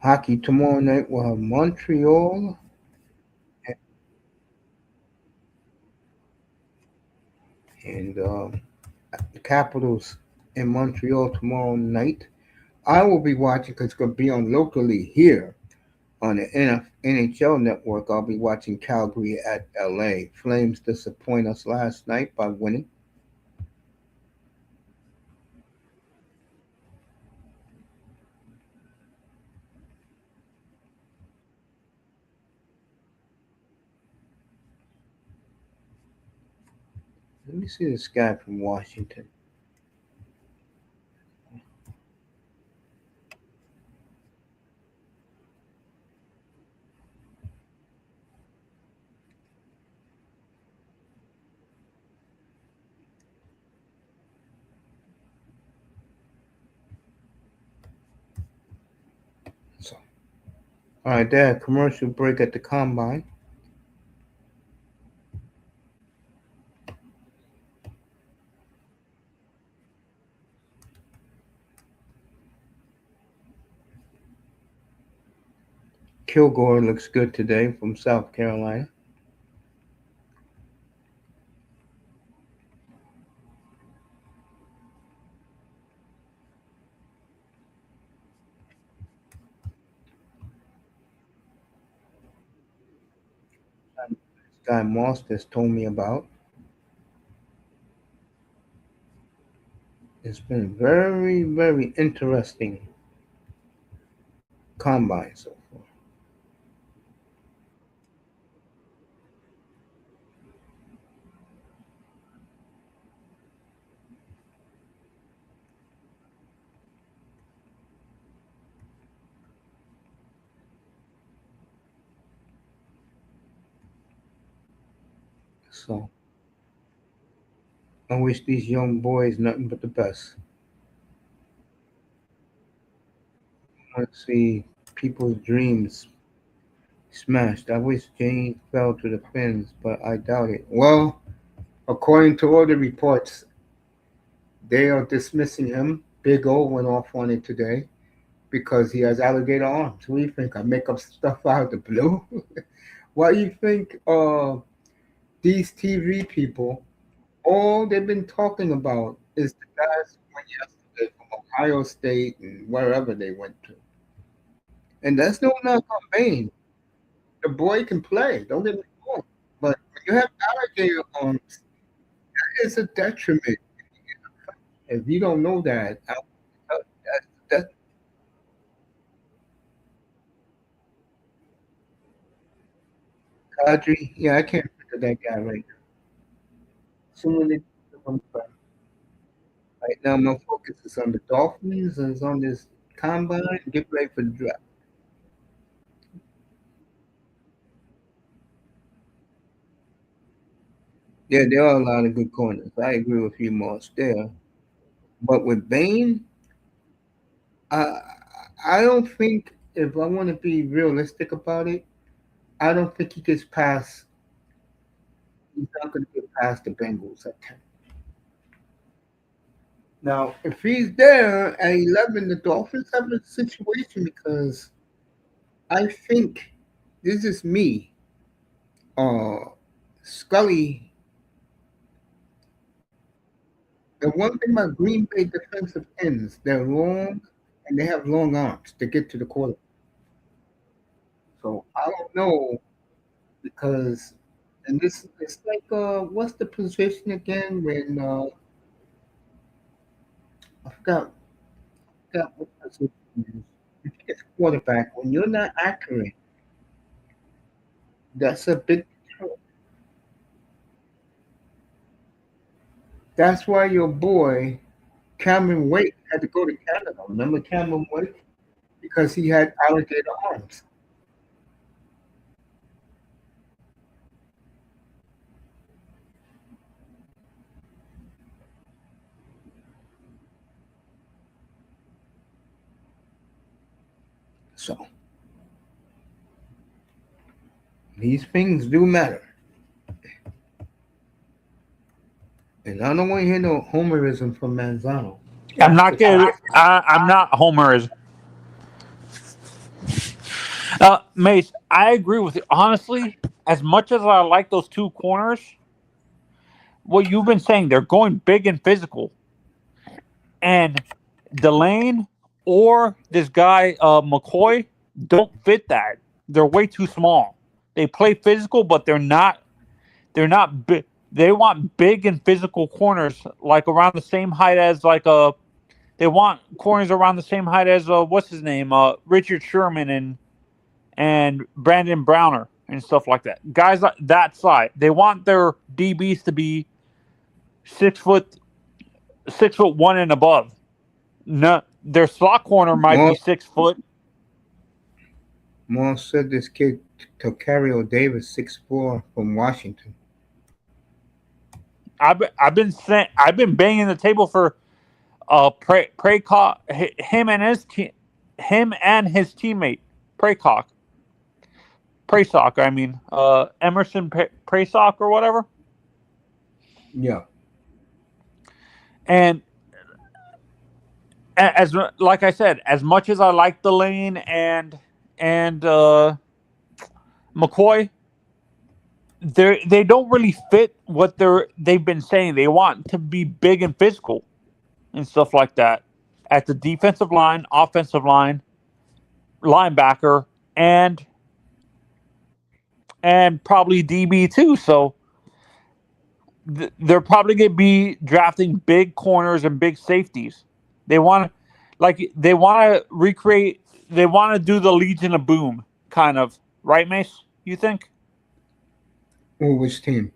Hockey tomorrow night. We'll have Montreal and the Capitals in Montreal tomorrow night. I will be watching because it's going to be on locally here on the NHL network. I'll be watching Calgary at LA. Flames disappoint us last night by winning. Let me see this guy from Washington. So, all right, there, commercial break at the combine. Kilgore looks good today from South Carolina. This guy Moss just told me about. It's been very, very interesting combine so far. So I wish these young boys nothing but the best. I want to see people's dreams smashed. I wish James fell to the Finns, but I doubt it. Well, according to all the reports, they are dismissing him. Big O went off on it today because he has alligator arms. What do you think? I make up stuff out of the blue? Why do you think these TV people, all they've been talking about is the guys who went yesterday from Ohio State and wherever they went to? And that's no knock on Bain. The boy can play. Don't get me wrong. But when you have alligator arms, it's a detriment. If you don't know that, that Kadri, yeah, I can't think of that guy right now. Someone that right now, my focus is on the Dolphins and is on this combine. Get ready for the draft. Yeah, there are a lot of good corners. I agree with you, Moss, there. But with Bain, I I don't think, if I want to be realistic about it, I don't think he gets past. He's not going to get past the Bengals at 10. Now, if he's there at 11, the Dolphins have a situation because I think this is me. Scully. The one thing about Green Bay defensive ends, they're long and they have long arms to get to the quarterback. So I don't know because, and this it's like what's the position again when I forgot what position it is. If it's quarterback, when you're not accurate, that's a big deterrent. That's why your boy Cameron Wake had to go to Canada. Remember Cameron Wake? Because he had alligator arms. So these things do matter. And I don't want to hear no homerism from Manzano. I'm That's not the good. I'm not Homer. Mace, I agree with you. Honestly, as much as I like those two corners, what you've been saying, they're going big and physical. And Delane or this guy McCoy don't fit that. They're way too small. They play physical, but they're not. They're not big. They want big and physical corners, like around the same height as like a. They want corners around the same height as what's his name, Richard Sherman and Brandon Browner and stuff like that. Guys like that size. They want their DBs to be 6 foot 6 foot one and above. No, their slot corner might be Moss, 6 foot. Moss said this kid Tocario Davis 6'4" from Washington. I've been banging the table for him and him and his teammate Praycock Praysock. I mean Emerson Praysock or whatever. Yeah. And as like I said, as much as I like the lane and McCoy, they don't really fit what they've been saying. They want to be big and physical and stuff like that at the defensive line, offensive line, linebacker, and probably DB too. So they're probably going to be drafting big corners and big safeties. They want to they want to recreate. They want to do the Legion of Boom kind of, right, Mace? You think Oh, which team?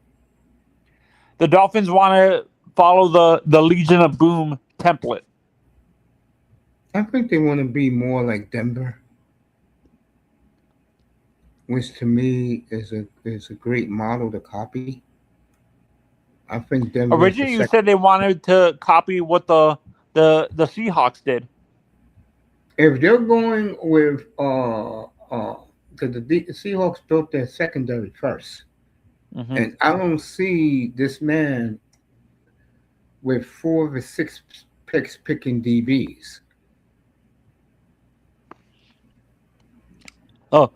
the Dolphins want to follow the Legion of Boom template? I think they want to be more like Denver, which to me is a great model to copy. I think Denver is the Originally, you second. said they wanted to copy what the Seahawks did. If they're going with because the Seahawks built their secondary first, Hmm. and I don't see this man with 4 or 6 picks picking DBs. Oh,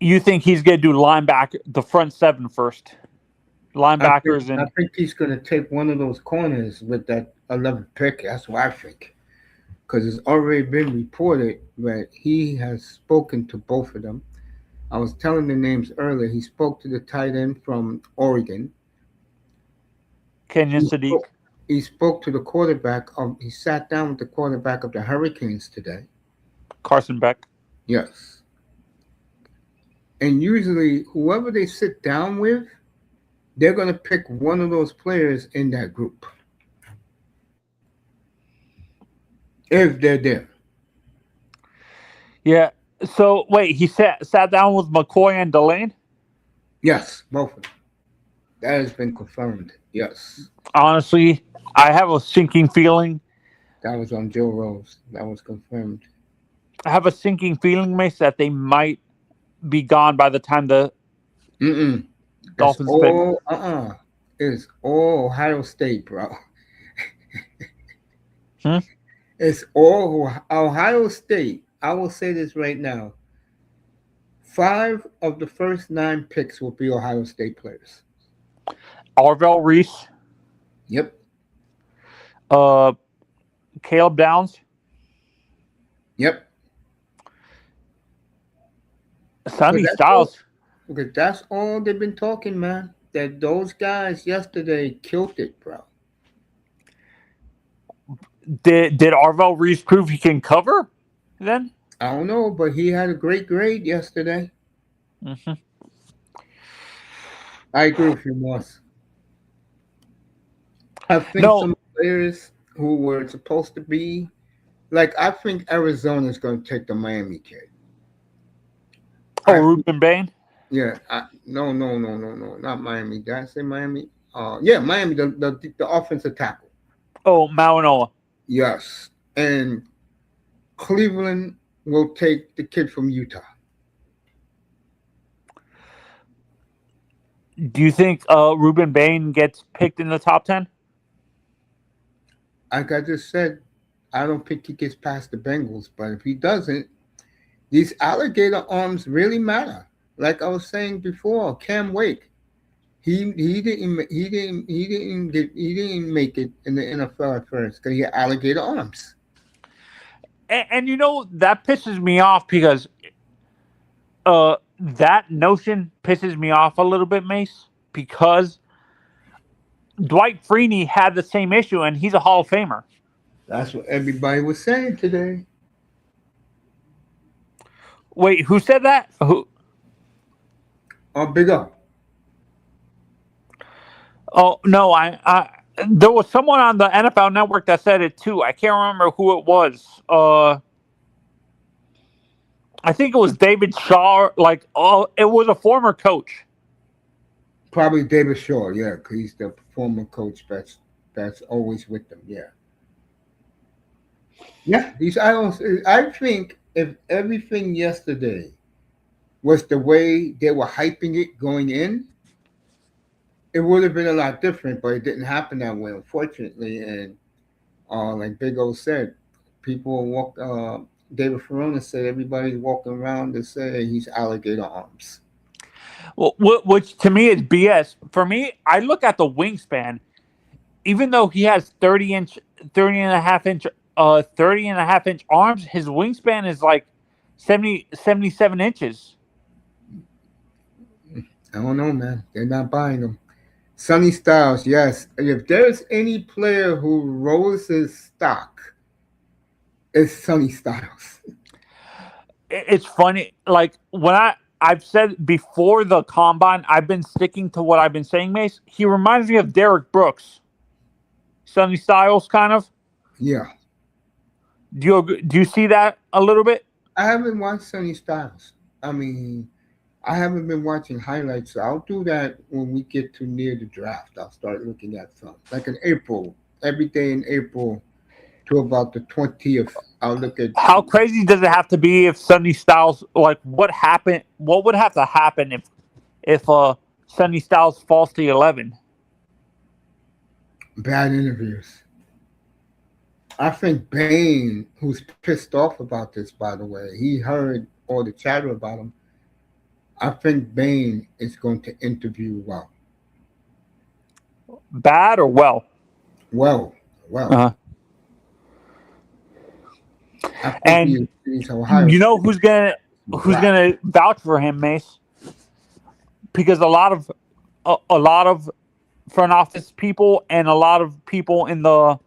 you think he's going to do linebacker the front seven first? I think Linebackers I and think he's going to take one of those corners with that 11th pick. That's what I think. Because it's already been reported that he has spoken to both of them. I was telling the names earlier. He spoke to the tight end from Oregon. Kenyon He Sadiq, spoke, he spoke to the quarterback of. He sat down with the quarterback of the Hurricanes today. Carson Beck. Yes, and usually whoever they sit down with, they're going to pick one of those players in that group if they're there. Yeah. So wait, he sat down with McCoy and Delane. Yes, both of them. That has been confirmed. Yes. Honestly, I have a sinking feeling. That was on Joe Rose. That was confirmed. I have a sinking feeling, Mace, that they might be gone by the time the Mm-mm. It's Dolphins pick. all It's all Ohio State, bro. Hmm? It's all Ohio State. I will say this right now. 5 of the first 9 picks will be Ohio State players. Arvell Reese, Yep. uh, Caleb Downs, Yep. Because Sonny that's all. Styles. Because that's all they've been talking, man. That those guys yesterday killed it, bro. Did Arvell Reese prove he can cover? Then. I don't know, but he had a great grade yesterday. Hmm. I agree with you, Moss. I think No. some players who were supposed to be like I think Arizona's going to take the Miami kid. Oh, I think, Ruben Bain. yeah. No, not Miami. Did I say Miami? Yeah, Miami, the offensive tackle. Oh, Mauanoa. Yes, and Cleveland will take the kid from Utah. Do you think Ruben Bain gets picked in the top 10? Like I just said, I don't think he gets past the Bengals, but if he doesn't, these alligator arms really matter. Like I was saying before, Cam Wake, he didn't make it in the NFL at first because he had alligator arms. And you know that pisses me off because that notion pisses me off a little bit, Mace, because Dwight Freeney had the same issue, and he's a Hall of Famer. That's what everybody was saying today. Wait, who said that? Who? Big up. Oh no, there was someone on the NFL Network that said it too. I can't remember who it was. I think it was David Shaw. Like, oh, it was a former coach. Probably David Shaw, yeah, because he's the former coach that's always with them. Yeah, yeah. These I don't. I think if everything yesterday was the way they were hyping it going in, it would have been a lot different. But it didn't happen that way, unfortunately. And like Big O said, people walk. David Ferrona said everybody's walking around to say he's alligator arms. Well, which to me is BS. For me, I look at the wingspan. Even though he has 30 and a half inch 30 and a half inch arms, his wingspan is like 77 inches. I don't know, man. They're not buying them. Sonny Styles, yes. If there's any player who rose his stock, it's Sonny Styles. It's funny. Like when I've said before the combine, I've been sticking to what I've been saying, Mace. He reminds me of Derek Brooks, Sonny Styles, kind of. Yeah. Do you see that a little bit? I haven't watched Sonny Styles. I mean, I haven't been watching highlights. So I'll do that when we get to near the draft. I'll start looking at some. Like in April, every day in April to about the 20th, I'll look at. How crazy does it have to be if Sonny Styles, like, what happened? What would have to happen if Sonny Styles falls to 11? Bad interviews. I think Bain, who's pissed off about this, by the way, he heard all the chatter about him. I think Bain is going to interview well. Bad or well? Well, well. Uh-huh. I think And he's Ohio you know State. who's gonna vouch for him, Mace? Because a lot of front office people and a lot of people in the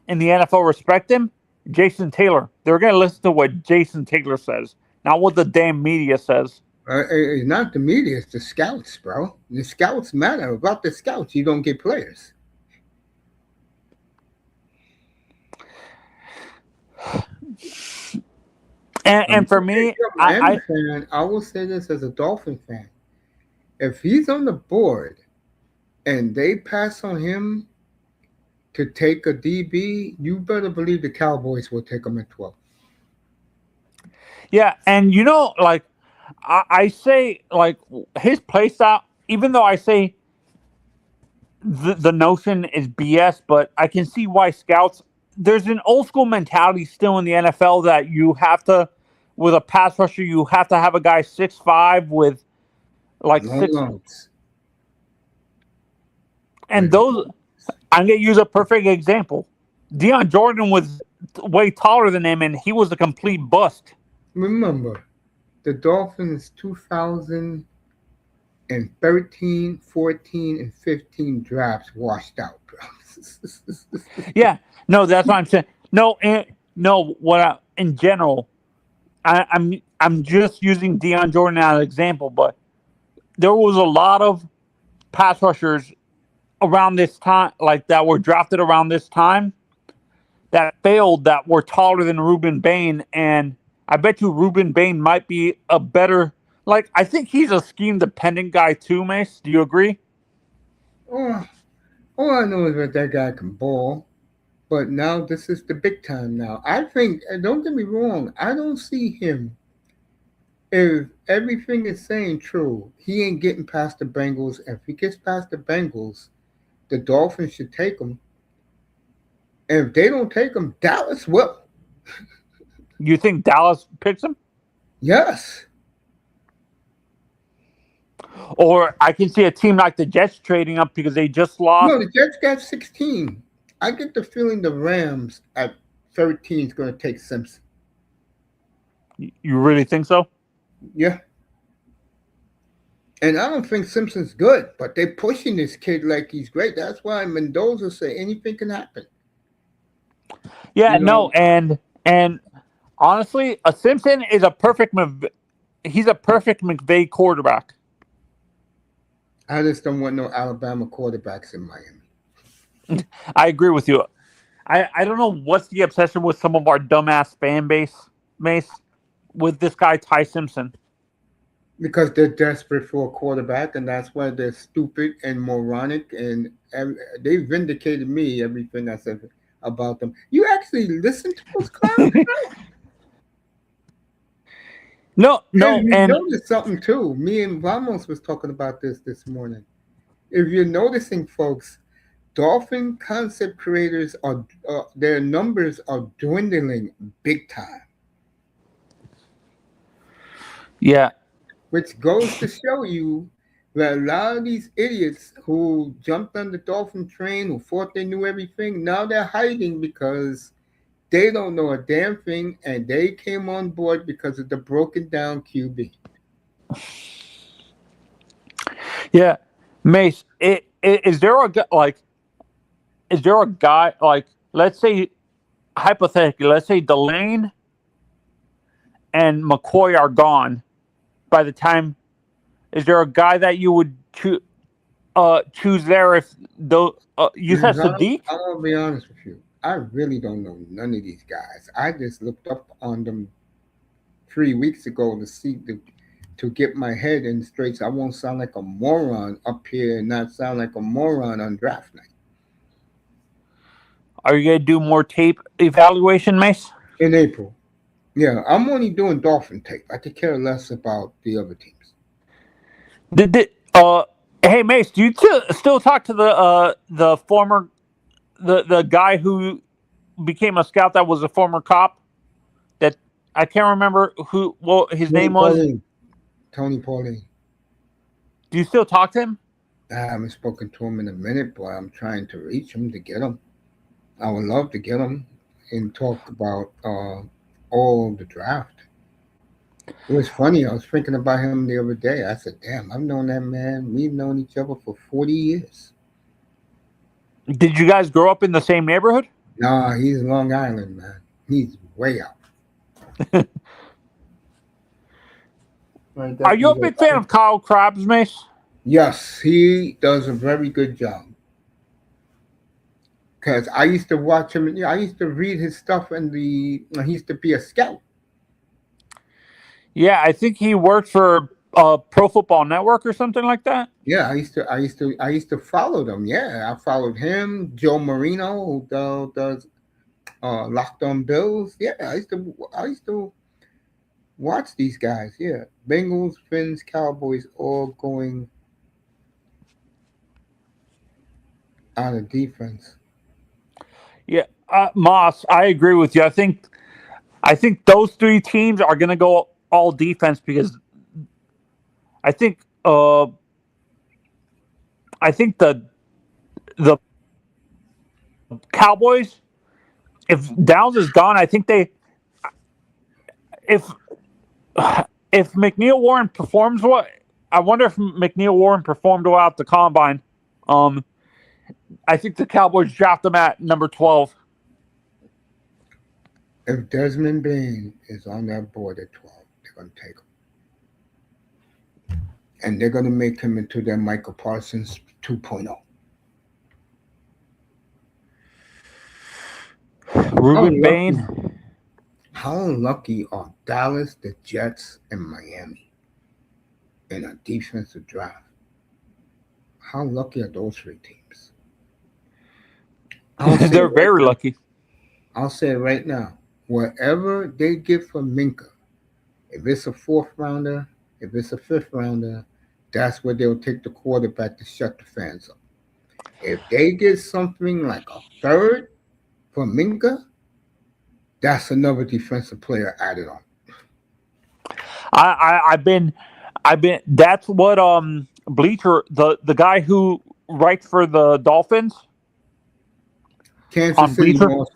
NFL respect him. Jason Taylor. They're gonna listen to what Jason Taylor says, not what the damn media says. It's not the media, it's the scouts, bro. The scouts matter. About the scouts, you don't get players. And for If me, you're a Miami fan, I will say this as a Dolphin fan. If he's on the board and they pass on him to take a DB, you better believe the Cowboys will take him at 12. Yeah, and like I say, like his play style. Even though I say the notion is BS, but I can see why scouts. There's an old school mentality still in the NFL that you have to, with a pass rusher, you have to have a guy 6'5" with like Long six, arms. and With those. I'm gonna use a perfect example. Deion Jordan was way taller than him, and he was a complete bust. remember, the Dolphins 2013, 14, and 15 drafts washed out, bro. Yeah, no, that's what I'm saying. No, no, in general, I'm just using Deion Jordan as an example, but there was a lot of pass rushers around this time, like that were drafted around this time that failed that were taller than Ruben Bain, and I bet you Ruben Bain might be a better. Like I think he's a scheme dependent guy too, Mace. Do you agree? Oh, all I know is that that guy can ball, but now this is the big time now. I think, and don't get me wrong, I don't see him. If everything is saying true, he ain't getting past the Bengals. If he gets past the Bengals, the Dolphins should take him. And if they don't take him, Dallas will. You think Dallas picks him? Yes. Or I can see a team like the Jets trading up because they just No, lost. the Jets got 16. I get the feeling the Rams at 13 is going to take Simpson. You really think so? Yeah. And I don't think Simpson's good, but they're pushing this kid like he's great. That's why Mendoza say anything can happen. Yeah, You no, know, and honestly, a Simpson is he's a perfect McVay quarterback. I just don't want no Alabama quarterbacks in Miami. I agree with you. I don't know what's the obsession with some of our dumbass fan base, Mace, with this guy Ty Simpson. Because they're desperate for a quarterback, and that's why they're stupid and moronic. And they vindicated me everything I said about them. You actually listen to those clowns? No, And no, you and notice something too. Me and Ramos was talking about this morning. If you're noticing, folks, Dolphin concept creators are their numbers are dwindling big time, yeah, which goes to show you that a lot of these idiots who jumped on the Dolphin train, who thought they knew everything, now they're hiding because they don't know a damn thing, and they came on board because of the broken down QB. yeah, Mace. Is there like is there a guy like let's say hypothetically, let's say Delane and McCoy are gone by the time. Is there a guy that you would choose there if though you said Sadiq? I'm gonna be honest with you. I really don't know none of these guys. I just looked up on them 3 weeks ago to see to get my head in straight so I won't sound like a moron up here and not sound like a moron on draft night. Are you gonna do more tape evaluation, Mace? In April. Yeah, I'm only doing Dolphin tape. I could care less about the other teams. Did hey Mace, do you still talk to the former the guy who became a scout that was a former cop? That I can't remember who. Well, his Tony name was. Pauline. Tony Pauline. Do you still talk to him? I haven't spoken to him in a minute, but I'm trying to reach him to get him. I would love to get him and talk about all the draft. It was funny. I was thinking about him the other day. I said, "Damn, I've known that man. We've known each other for 40 years." Did you guys grow up in the same neighborhood? Nah, he's Long Island, man. He's way out. Right, Are that you a he's big fan of Kyle Krabs, Mace? Yes, he does a very good job. Cause I used to watch him. I used to read his stuff, and he used to be a scout. Yeah, I think he worked for Pro Football Network or something like that. Yeah, I used to follow them. Yeah, I followed him, Joe Marino, who does Locked On Bills. Yeah, I used to watch these guys. Yeah, Bengals, Finns, Cowboys, all going out of defense. Yeah, Moss, I agree with you. I think those three teams are going to go all defense because I think uh I think the Cowboys, if Downs is gone, I think they if if McNeil Warren performs what I wonder if McNeil Warren performed well at the combine. Um, I think the Cowboys draft him at number 12. If Desmond Bain is on that board at 12, they're going to take him. And they're going to make him into their Michael Parsons 2.0. How Ruben lucky, Bain. how lucky are Dallas, the Jets, and Miami in a defensive draft? How lucky are those three teams? I'll say They're it right very now. lucky. I'll say it right now. Whatever they get from Minka, if it's a fourth rounder, if it's a fifth rounder, that's where they'll take the quarterback to shut the fans up. If they get something like a third from Minka, that's another defensive player added on. I've been. That's what Bleacher, the guy who writes for the Dolphins Kansas on City Bleacher. most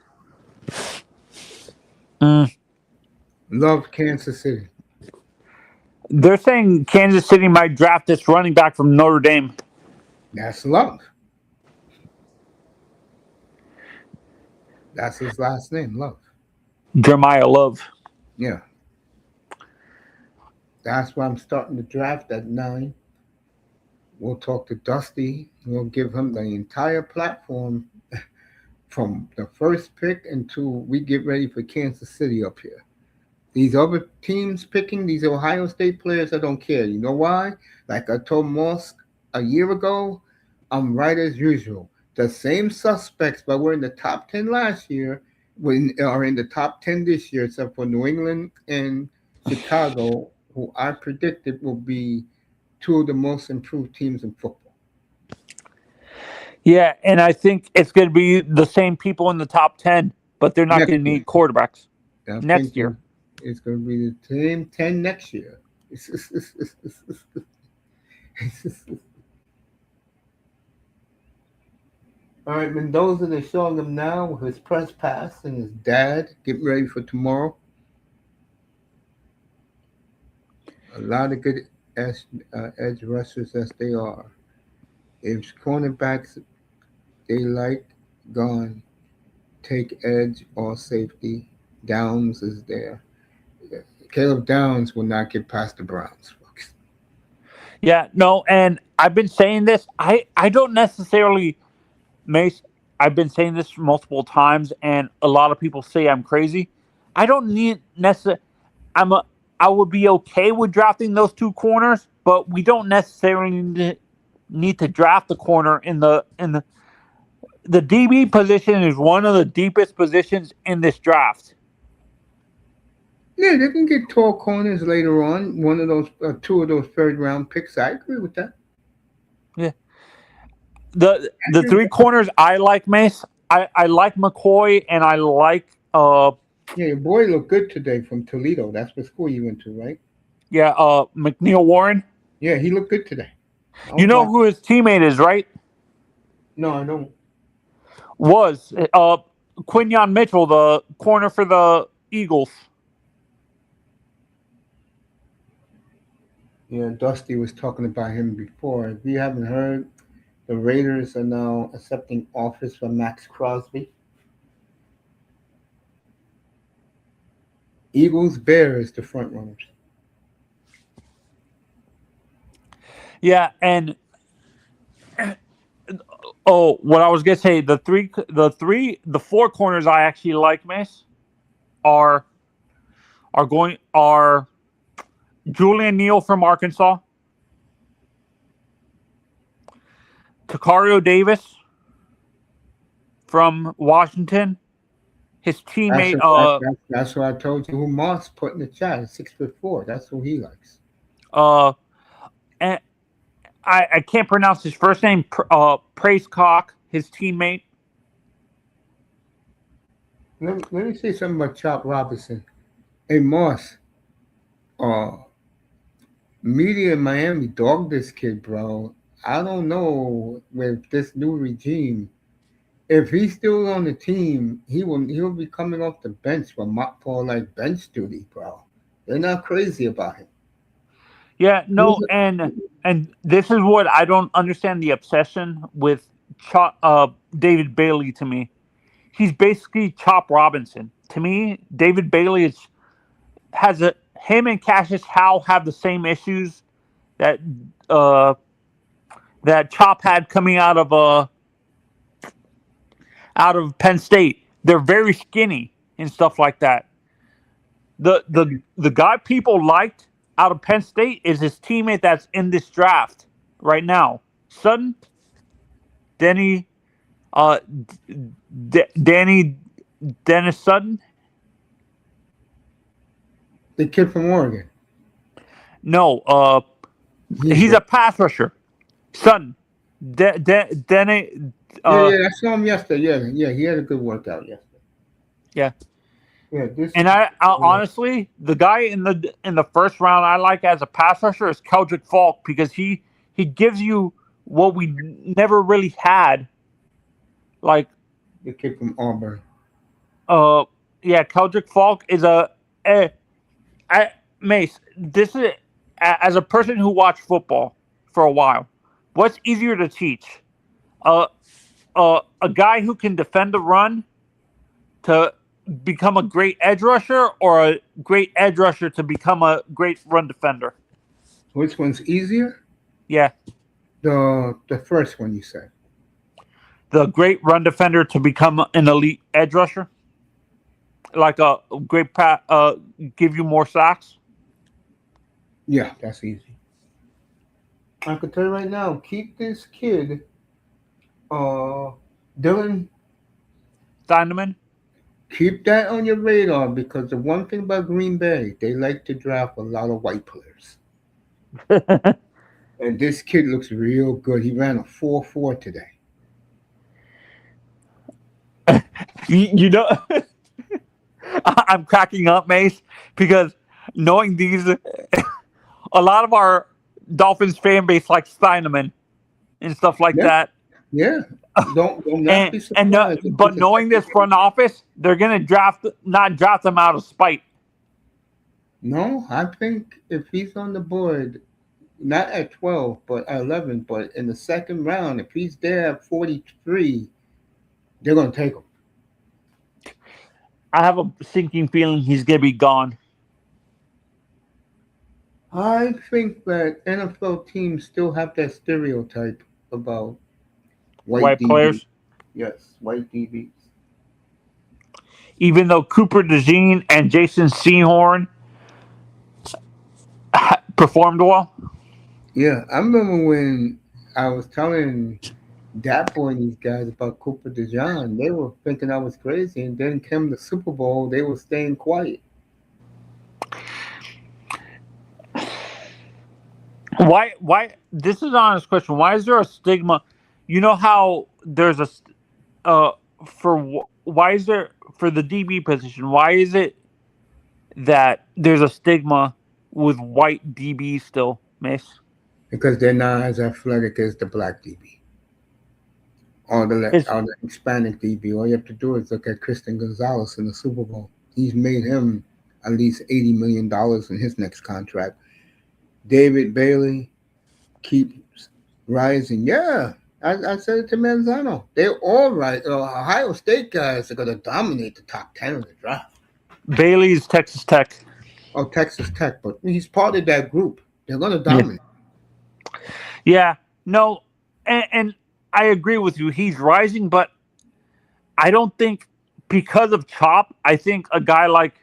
Mm, love Kansas City. they're saying Kansas City might draft this running back from Notre Dame, That's love. That's his last name, Love. Jeremiah Love. Yeah. That's why I'm starting the draft at 9. We'll talk to Dusty. We'll give him the entire platform from the first pick until we get ready for Kansas City up here. These other teams picking these Ohio State players, I don't care. You know why? Like I told Moss a year ago, I'm right as usual. The same suspects that were in the top 10 last year are in the top 10 this year, except for New England and Chicago, who I predicted will be two of the most improved teams in football. Yeah, and I think it's going to be the same people in the top 10, but they're not Next going to year. need quarterbacks I'm next year. thinking it's going to be the same 10 next year. All right, Mendoza, they're showing him now with his press pass and his dad getting ready for tomorrow. A lot of good edge rushers as they are. If cornerbacks they like gone, take edge or safety. Downs is there. Caleb Downs will not get past the Browns, folks. Yeah, no, and I've been saying this. I don't necessarily, Mace. I've been saying this multiple times, and a lot of people say I'm crazy. I don't need necessarily. I'm a. I would be okay with drafting those two corners, but we don't necessarily need to draft the corner in the DB position is one of the deepest positions in this draft. Yeah, they can get tall corners later on. One of those, two of those third round picks. I agree with that. Yeah. The Andrew, three corners I like, Mace. I like McCoy and I like yeah, your boy looked good today from Toledo. That's what school you went to, right? McNeil Warren. Yeah, he looked good today. I You was know watching. who his teammate is, right? No, I don't. Was Quinyon Mitchell, the corner for the Eagles. Yeah, Dusty was talking about him before. If you haven't heard, the Raiders are now accepting offers from Max Crosby. Eagles, Bears, the front runners. Yeah, and what I was gonna say, the four corners I actually like, Mace, are are going are Julian Neal from Arkansas. Takario Davis from Washington. His That's teammate, what, that's what I told you who Moss put in the chat. 6'4". That's who he likes. and I can't pronounce his first name. Praise Cock, his teammate. Let me say something about Chop Robinson. Hey Moss, uh, media in Miami dogged this kid, bro. I don't know with this new regime. If he's still on the team, he'll be coming off the bench for like bench duty, bro. They're not crazy about him. Yeah, no, He's and this is what I don't understand the obsession with David Bailey. To me, he's basically Chop Robinson. To me, David Bailey has a him and Cassius Howe have the same issues that uh that Chop had coming out of Penn State. They're very skinny and stuff like that. The guy people liked out of Penn State is his teammate that's in this draft right now. Sutton, Denny, uh, Danny Dennis Sutton. the kid from Oregon. No, He's he's good. a pass rusher. Sutton, Denny. Yeah, I saw him yesterday. Yeah, he had a good workout yesterday. Yeah, Yeah, this. and I honestly, the guy in the first round I like as a pass rusher is Keldrick Falk because he gives you what we never really had. Like, The kid from Auburn. uh, yeah, Keldrick Falk is I, Mace. This is as a person who watched football for a while. What's easier to teach? Uh, a guy who can defend the run to become a great edge rusher, or a great edge rusher to become a great run defender? Which one's easier? Yeah, The first one you said. the great run defender to become an elite edge rusher, like a great give you more sacks. Yeah, that's easy. I can tell you right now. Keep this kid, uh, Dylan. Steineman. Keep that on your radar because the one thing about Green Bay, they like to draft a lot of white players. And this kid looks real good. He ran a 4.4 today. You know, I'm cracking up, Mace, because knowing these, a lot of our Dolphins fan base likes Steineman and stuff like Yeah, that. yeah. Don't not be surprised if But he's a knowing second this front office, they're gonna not draft him out of spite. No, I think if he's on the board, not at 12, but at 11, but in the second round, if he's there at 43, they're going to take him. I have a sinking feeling he's gonna be gone. I think that NFL teams still have that stereotype about white White DBs. players, Yes, white DBs. even though Cooper DeJean and Jason Sehorn performed well. Yeah, I remember when I was telling that boy and these guys about Cooper DeJean, they were thinking I was crazy, and then came the Super Bowl, they were staying quiet. Why? This is an honest question. Why is there a stigma? You know how there's a uh why is there for the DB position? Why is it that there's a stigma with white DB still, Miss? Because they're not as athletic as the black DB It's or the Hispanic DB. All you have to do is look at Christian Gonzalez in the Super Bowl. He's made him at least $80 million in his next contract. David Bailey keeps rising. Yeah, I said it to Manzano. They're all right. Ohio State guys are going to dominate the top 10 of the draft. Bailey's Texas Tech. Oh, Texas Tech, but he's part of that group. They're going to Yeah. dominate. Yeah. No, and I agree with you. He's rising, but I don't think because of Chop. I think a guy like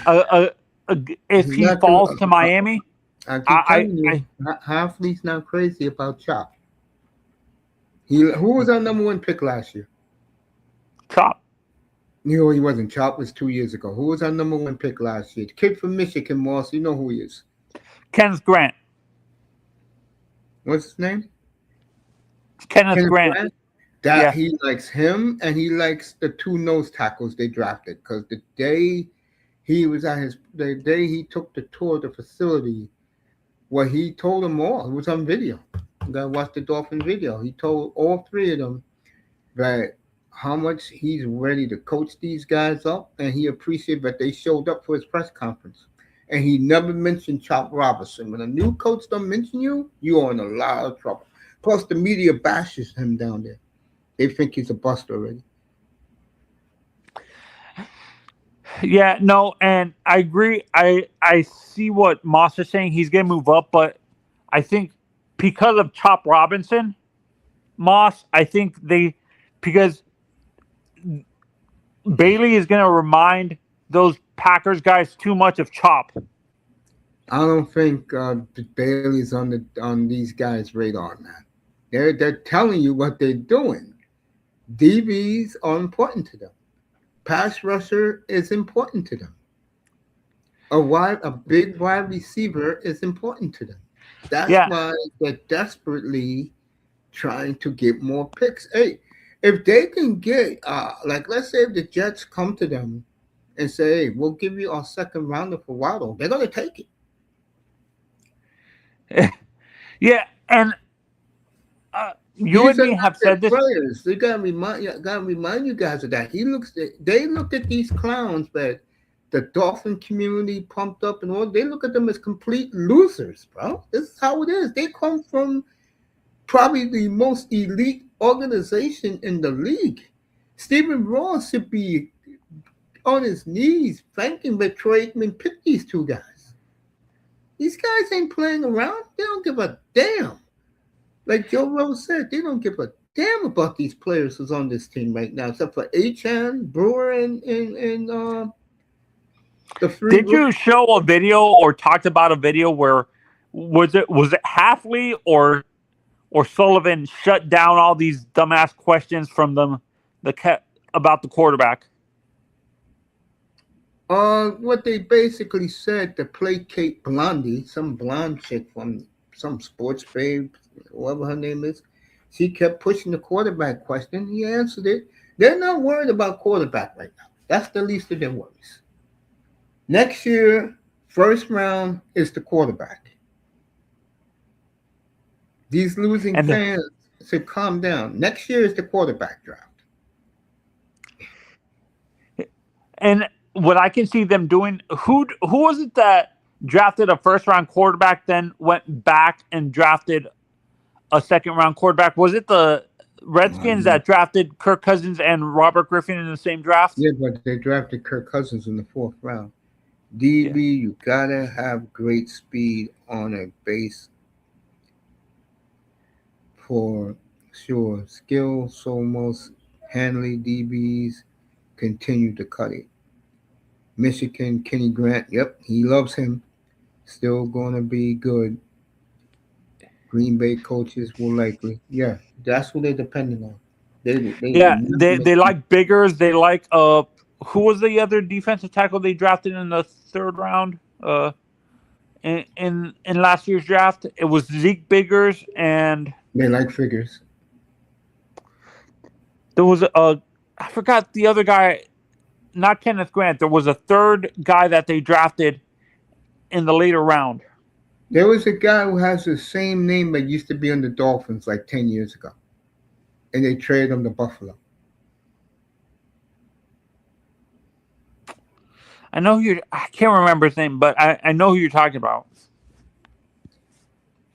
a if He's he not the. falls to Miami, I keep I, telling I, you, Halfley's not crazy about Chop. Who was our number one pick last year? Chop. No, he wasn't. Chop was 2 years ago. Who was our number one pick last year? The kid from Michigan, Moss. You know who he is. Kenneth Grant. What's his name? Kenneth Kenneth Grant. Grant. That Yeah. he likes him, and he likes the two nose tackles they drafted. Because the day the day he took the tour of the facility, what he told them all, it was on video. You gotta watch the Dolphin video. He told all three of them that how much he's ready to coach these guys up, and he appreciated that they showed up for his press conference. And he never mentioned Chop Robinson. When a new coach don't mention you, you are in a lot of trouble. Plus, the media bashes him down there. They think he's a bust already. Yeah, no, and I agree. I see what Moss is saying. He's gonna move up, but I think because of Chop Robinson, Moss, I think because Bailey is gonna remind those Packers guys too much of Chop. I don't think Bailey's on these guys' radar, man. They're telling you what they're doing. DBs are important to them. Pass rusher is important to them. A big wide receiver is important to them. That's Yeah, why they're desperately trying to get more picks. Hey, if they can get like let's say if the Jets come to them and say, hey, we'll give you our second rounder for Waddle, they're gonna take it. yeah, and you These and are me not have their said this. players. They gotta remind you guys of that. They look at these clowns that the Dolphin community pumped up and all. They look at them as complete losers, bro. This is how it is. They come from probably the most elite organization in the league. Stephen Ross should be on his knees thanking that Troy Aikman picked these two guys. These guys ain't playing around. They don't give a damn. Like Joe Rose said, they don't give a damn about these players who's on this team right now, except for Achan, Brewer, and the three Did you rookies. show a video or talked about a video where was it Halfley or Sullivan shut down all these dumbass questions from them about the quarterback? What they basically said to placate Blondie, some blonde chick from some sports babe, whatever her name is, she kept pushing the quarterback question. He answered it. They're not worried about quarterback right now. That's the least of their worries. Next year, first round is the quarterback. These losing And fans should calm down. Next year is the quarterback draft. and what I can see them doing, who was it that drafted a first round quarterback, then went back and drafted a second round quarterback? Was it the Redskins that drafted Kirk Cousins and Robert Griffin in the same draft? Yeah, but they drafted Kirk Cousins in the fourth round. Yeah. DB, you gotta have great speed on a base for sure. Skill, Somos, Hanley, DBs continue to cut it. Michigan, Kenny Grant, yep, he loves him. Still gonna be good. Green Bay coaches will likely, yeah, that's who they're depending on. They do Yeah, not they make. like Biggers. They like who was the other defensive tackle they drafted in the third round? In last year's draft, it was Zeke Biggers, and They like figures. there was a I forgot the other guy, not Kenneth Grant. There was a third guy that they drafted in the later round. There was a guy who has the same name that used to be on the Dolphins like 10 years ago, and they traded him to Buffalo. I know who I can't remember his name, but I know who you're talking about.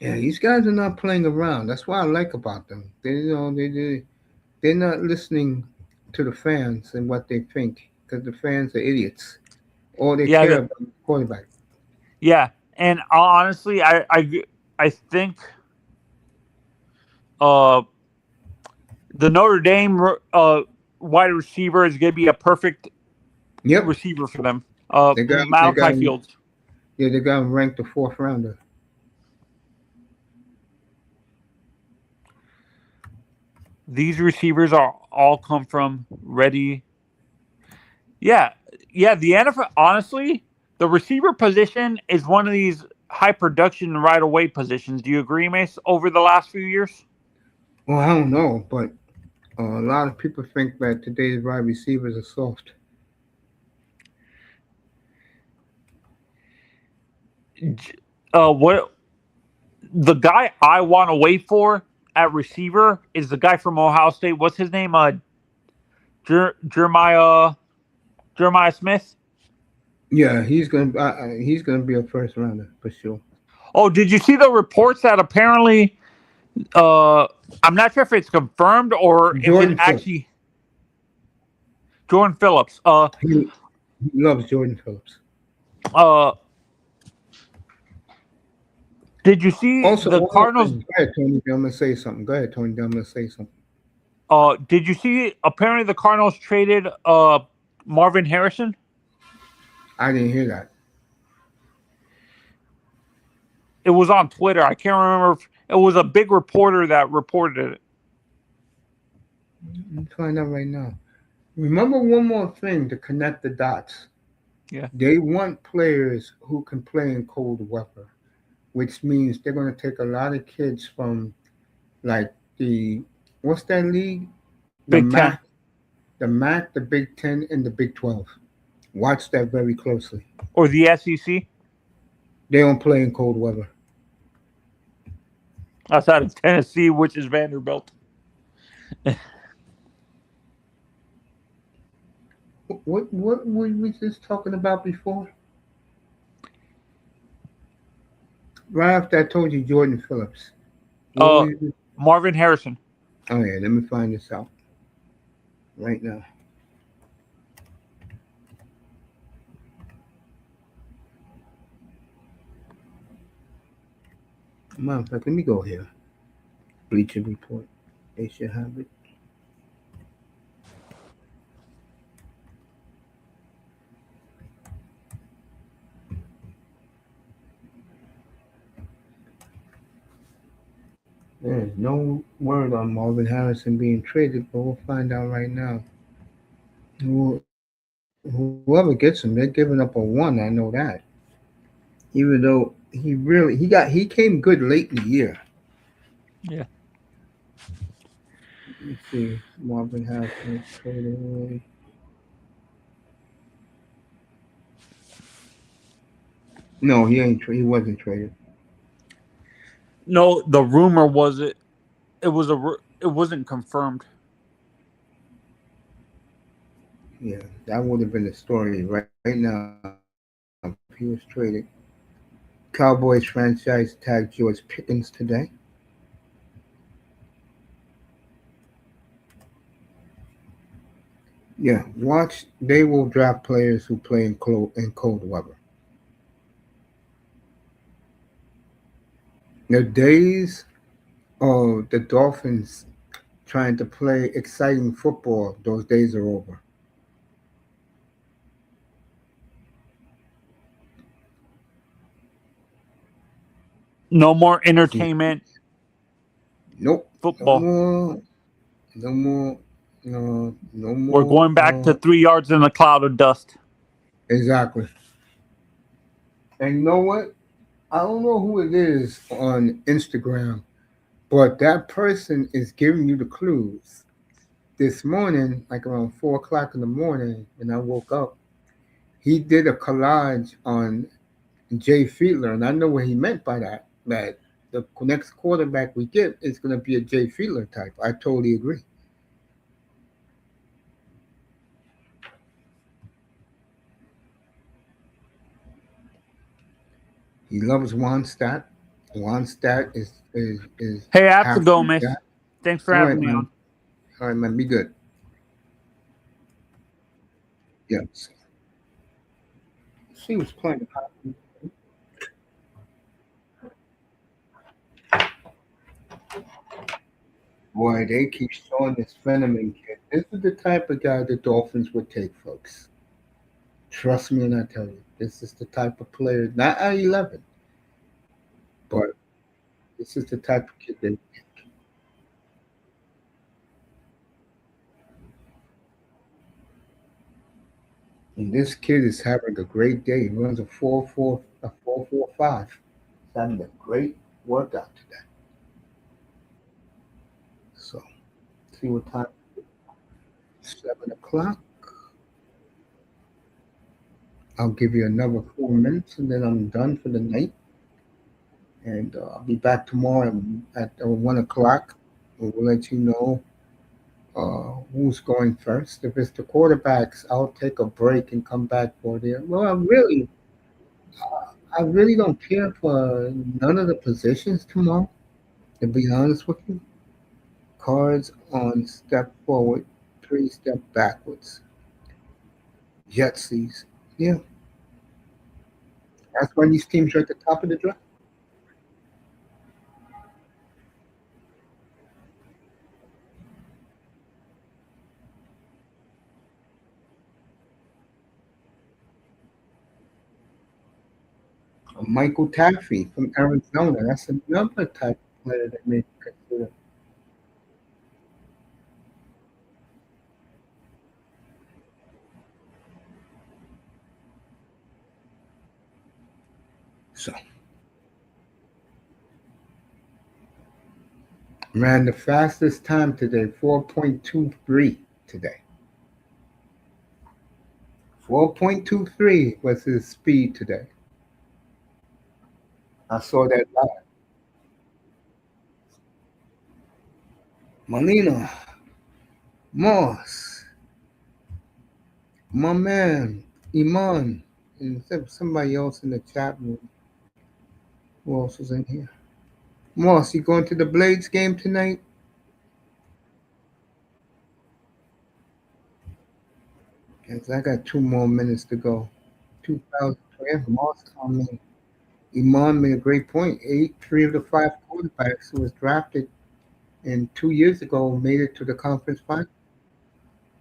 Yeah, these guys are not playing around. That's what I like about them. They're not listening to the fans and what they think because the fans are idiots. All they Yeah, care about is the quarterback. yeah, and honestly, I think uh the Notre Dame wide receiver is going to be a perfect Yep, receiver for them. they got Malachi Fields. Yeah, they got him ranked the fourth rounder. These receivers are all come from ready. Yeah, yeah. The NFL, honestly, the receiver position is one of these high production right away positions. Do you agree, Mace? Over the last few years, Well, I don't know, but a lot of people think that today's wide receivers are soft. what the guy I want to wait for at receiver is the guy from Ohio State. What's his name? Jeremiah Smith. Yeah, he's gonna be a first rounder for sure. Oh, did you see the reports that apparently? I'm not sure if it's confirmed or if it Jordan Phillips. actually Jordan Phillips. He loves Jordan Phillips. Uh, did you see Also, the one more Cardinals? thing. Go ahead, Tony. I'm gonna say something. Go ahead, Tony. I'm gonna say something. Did you see? Apparently, the Cardinals traded Marvin Harrison. I didn't hear that. It was on Twitter. I can't remember if it was a big reporter that reported it. Let me find out right now. Remember one more thing to connect the dots. Yeah, They want players who can play in cold weather, which means they're going to take a lot of kids from like the what's that league? The Big Ten MAC, the Big Ten, and the Big 12. Watch that very closely. or the SEC They don't play in cold weather. outside of Tennessee, which is Vanderbilt. What were we just talking about before? Right after I told you Jordan Phillips. What Uh, were you? Marvin Harrison. Oh yeah, let me find this out right now. Matter of fact, let me go here. Bleacher Report. They should have it. There's no word on Marvin Harrison being traded, but we'll find out right now. Whoever gets him, they're giving up a one. I know that. Even though he came good late in the year. Yeah. Let's see, Marvin Harrison was traded. No, he ain't. He wasn't traded. No, the rumor was it. It wasn't confirmed. Yeah, that would have been the story right now if he was traded. Cowboys franchise tagged George Pickens today. Yeah, watch. They will draft players who play in cold weather. The days of the Dolphins trying to play exciting football, those days are over. No more See, entertainment nope, no football. more, no more, no We're more. going back to 3 yards in a cloud of dust. Exactly. And you know what? I don't know who it is on Instagram, but that person is giving you the clues. This morning, like around 4 o'clock in the morning, when I woke up, he did a collage on Jay Fiedler, and I know what he meant by that. That the next quarterback we get is going to be a Jay Fiedler type. I totally agree. He loves Juan Stat. Juan Stat is Hey, I have to half go, the miss. guy. Thanks for All having right, me man. on. All right, man. Be good. Yes. She was playing. Boy, they keep showing this Fenneman kid. This is the type of guy the Dolphins would take, folks. Trust me when I tell you. This is the type of player, not at 11, but this is the type of kid that. And this kid is having a great day. He runs a 4.45. He's having a great workout today. So see what time. 7 o'clock. I'll give you another 4 minutes, and then I'm done for the night. And I'll be back tomorrow at 1 o'clock. We'll let you know who's going first. If it's the quarterbacks, I'll take a break and come back for there. Well, I really don't care for none of the positions tomorrow. To be honest with you, cards on step forward, 3 step backwards. Jetsies. Yeah, that's why these teams are at the top of the draft. Michael Taffy from Arizona. That's another type of player that may consider. So, ran the fastest time today, 4.23 today. 4.23 was his speed today. I saw that live. Molina, Moss, my man, Iman, and somebody else in the chat room. Who else was in here? Moss, you going to the Blades game tonight? Yes, I got 2 more minutes to go. 2012, Moss, I mean, Iman made a great point. Three of the five quarterbacks who was drafted and 2 years ago made it to the conference final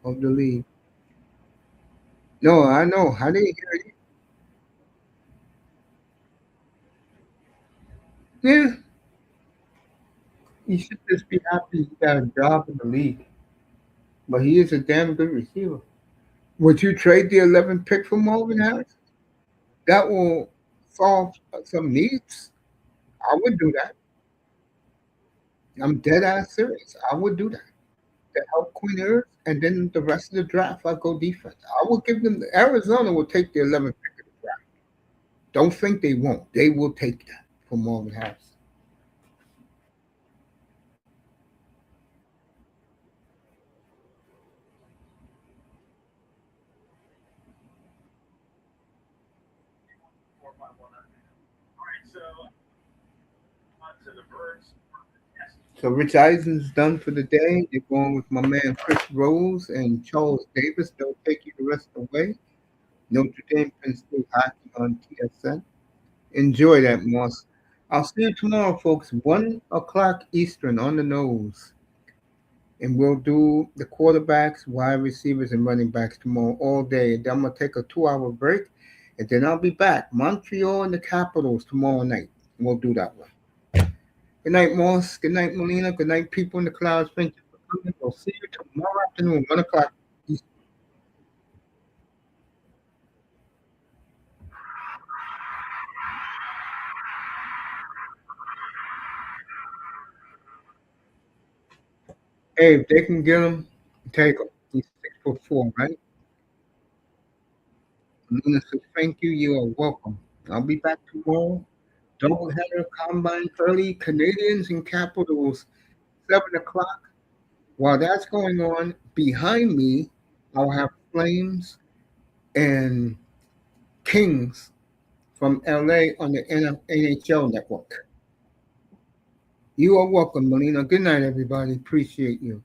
of the league. No, I know. I didn't hear you. Yeah, he should just be happy he got a job in the league. But he is a damn good receiver. Would you trade the 11th pick for Marvin Harris? That will solve some needs. I would do that. I'm dead ass serious. I would do that. To help Queen Earth, and then the rest of the draft, I go defense. I will give them. Arizona will take the 11th pick of the draft. Don't think they won't. They will take that for Marvin Harris. So Rich Eisen's done for the day. You're going with my man Chris Rose and Charles Davis. They'll take you the rest of the way. Notre Dame Penn State hockey on TSN. Enjoy that, Moss. I'll see you tomorrow, folks. 1 o'clock Eastern on the nose. And we'll do the quarterbacks, wide receivers, and running backs tomorrow all day. And then I'm going to take a 2 hour break. And then I'll be back. Montreal and the Capitals tomorrow night. We'll do that one. Good night, Moss. Good night, Melina. Good night, people in the clouds. Thank you for coming. We'll see you tomorrow afternoon, 1 o'clock. Hey, if they can get him, take him. He's 6'4", right? Melina says, thank you. You are welcome. I'll be back tomorrow. Doubleheader combine early. Canadians and Capitals, 7 o'clock. While that's going on, behind me, I'll have Flames and Kings from LA on the NHL network. You are welcome, Melina. Good night, everybody. Appreciate you.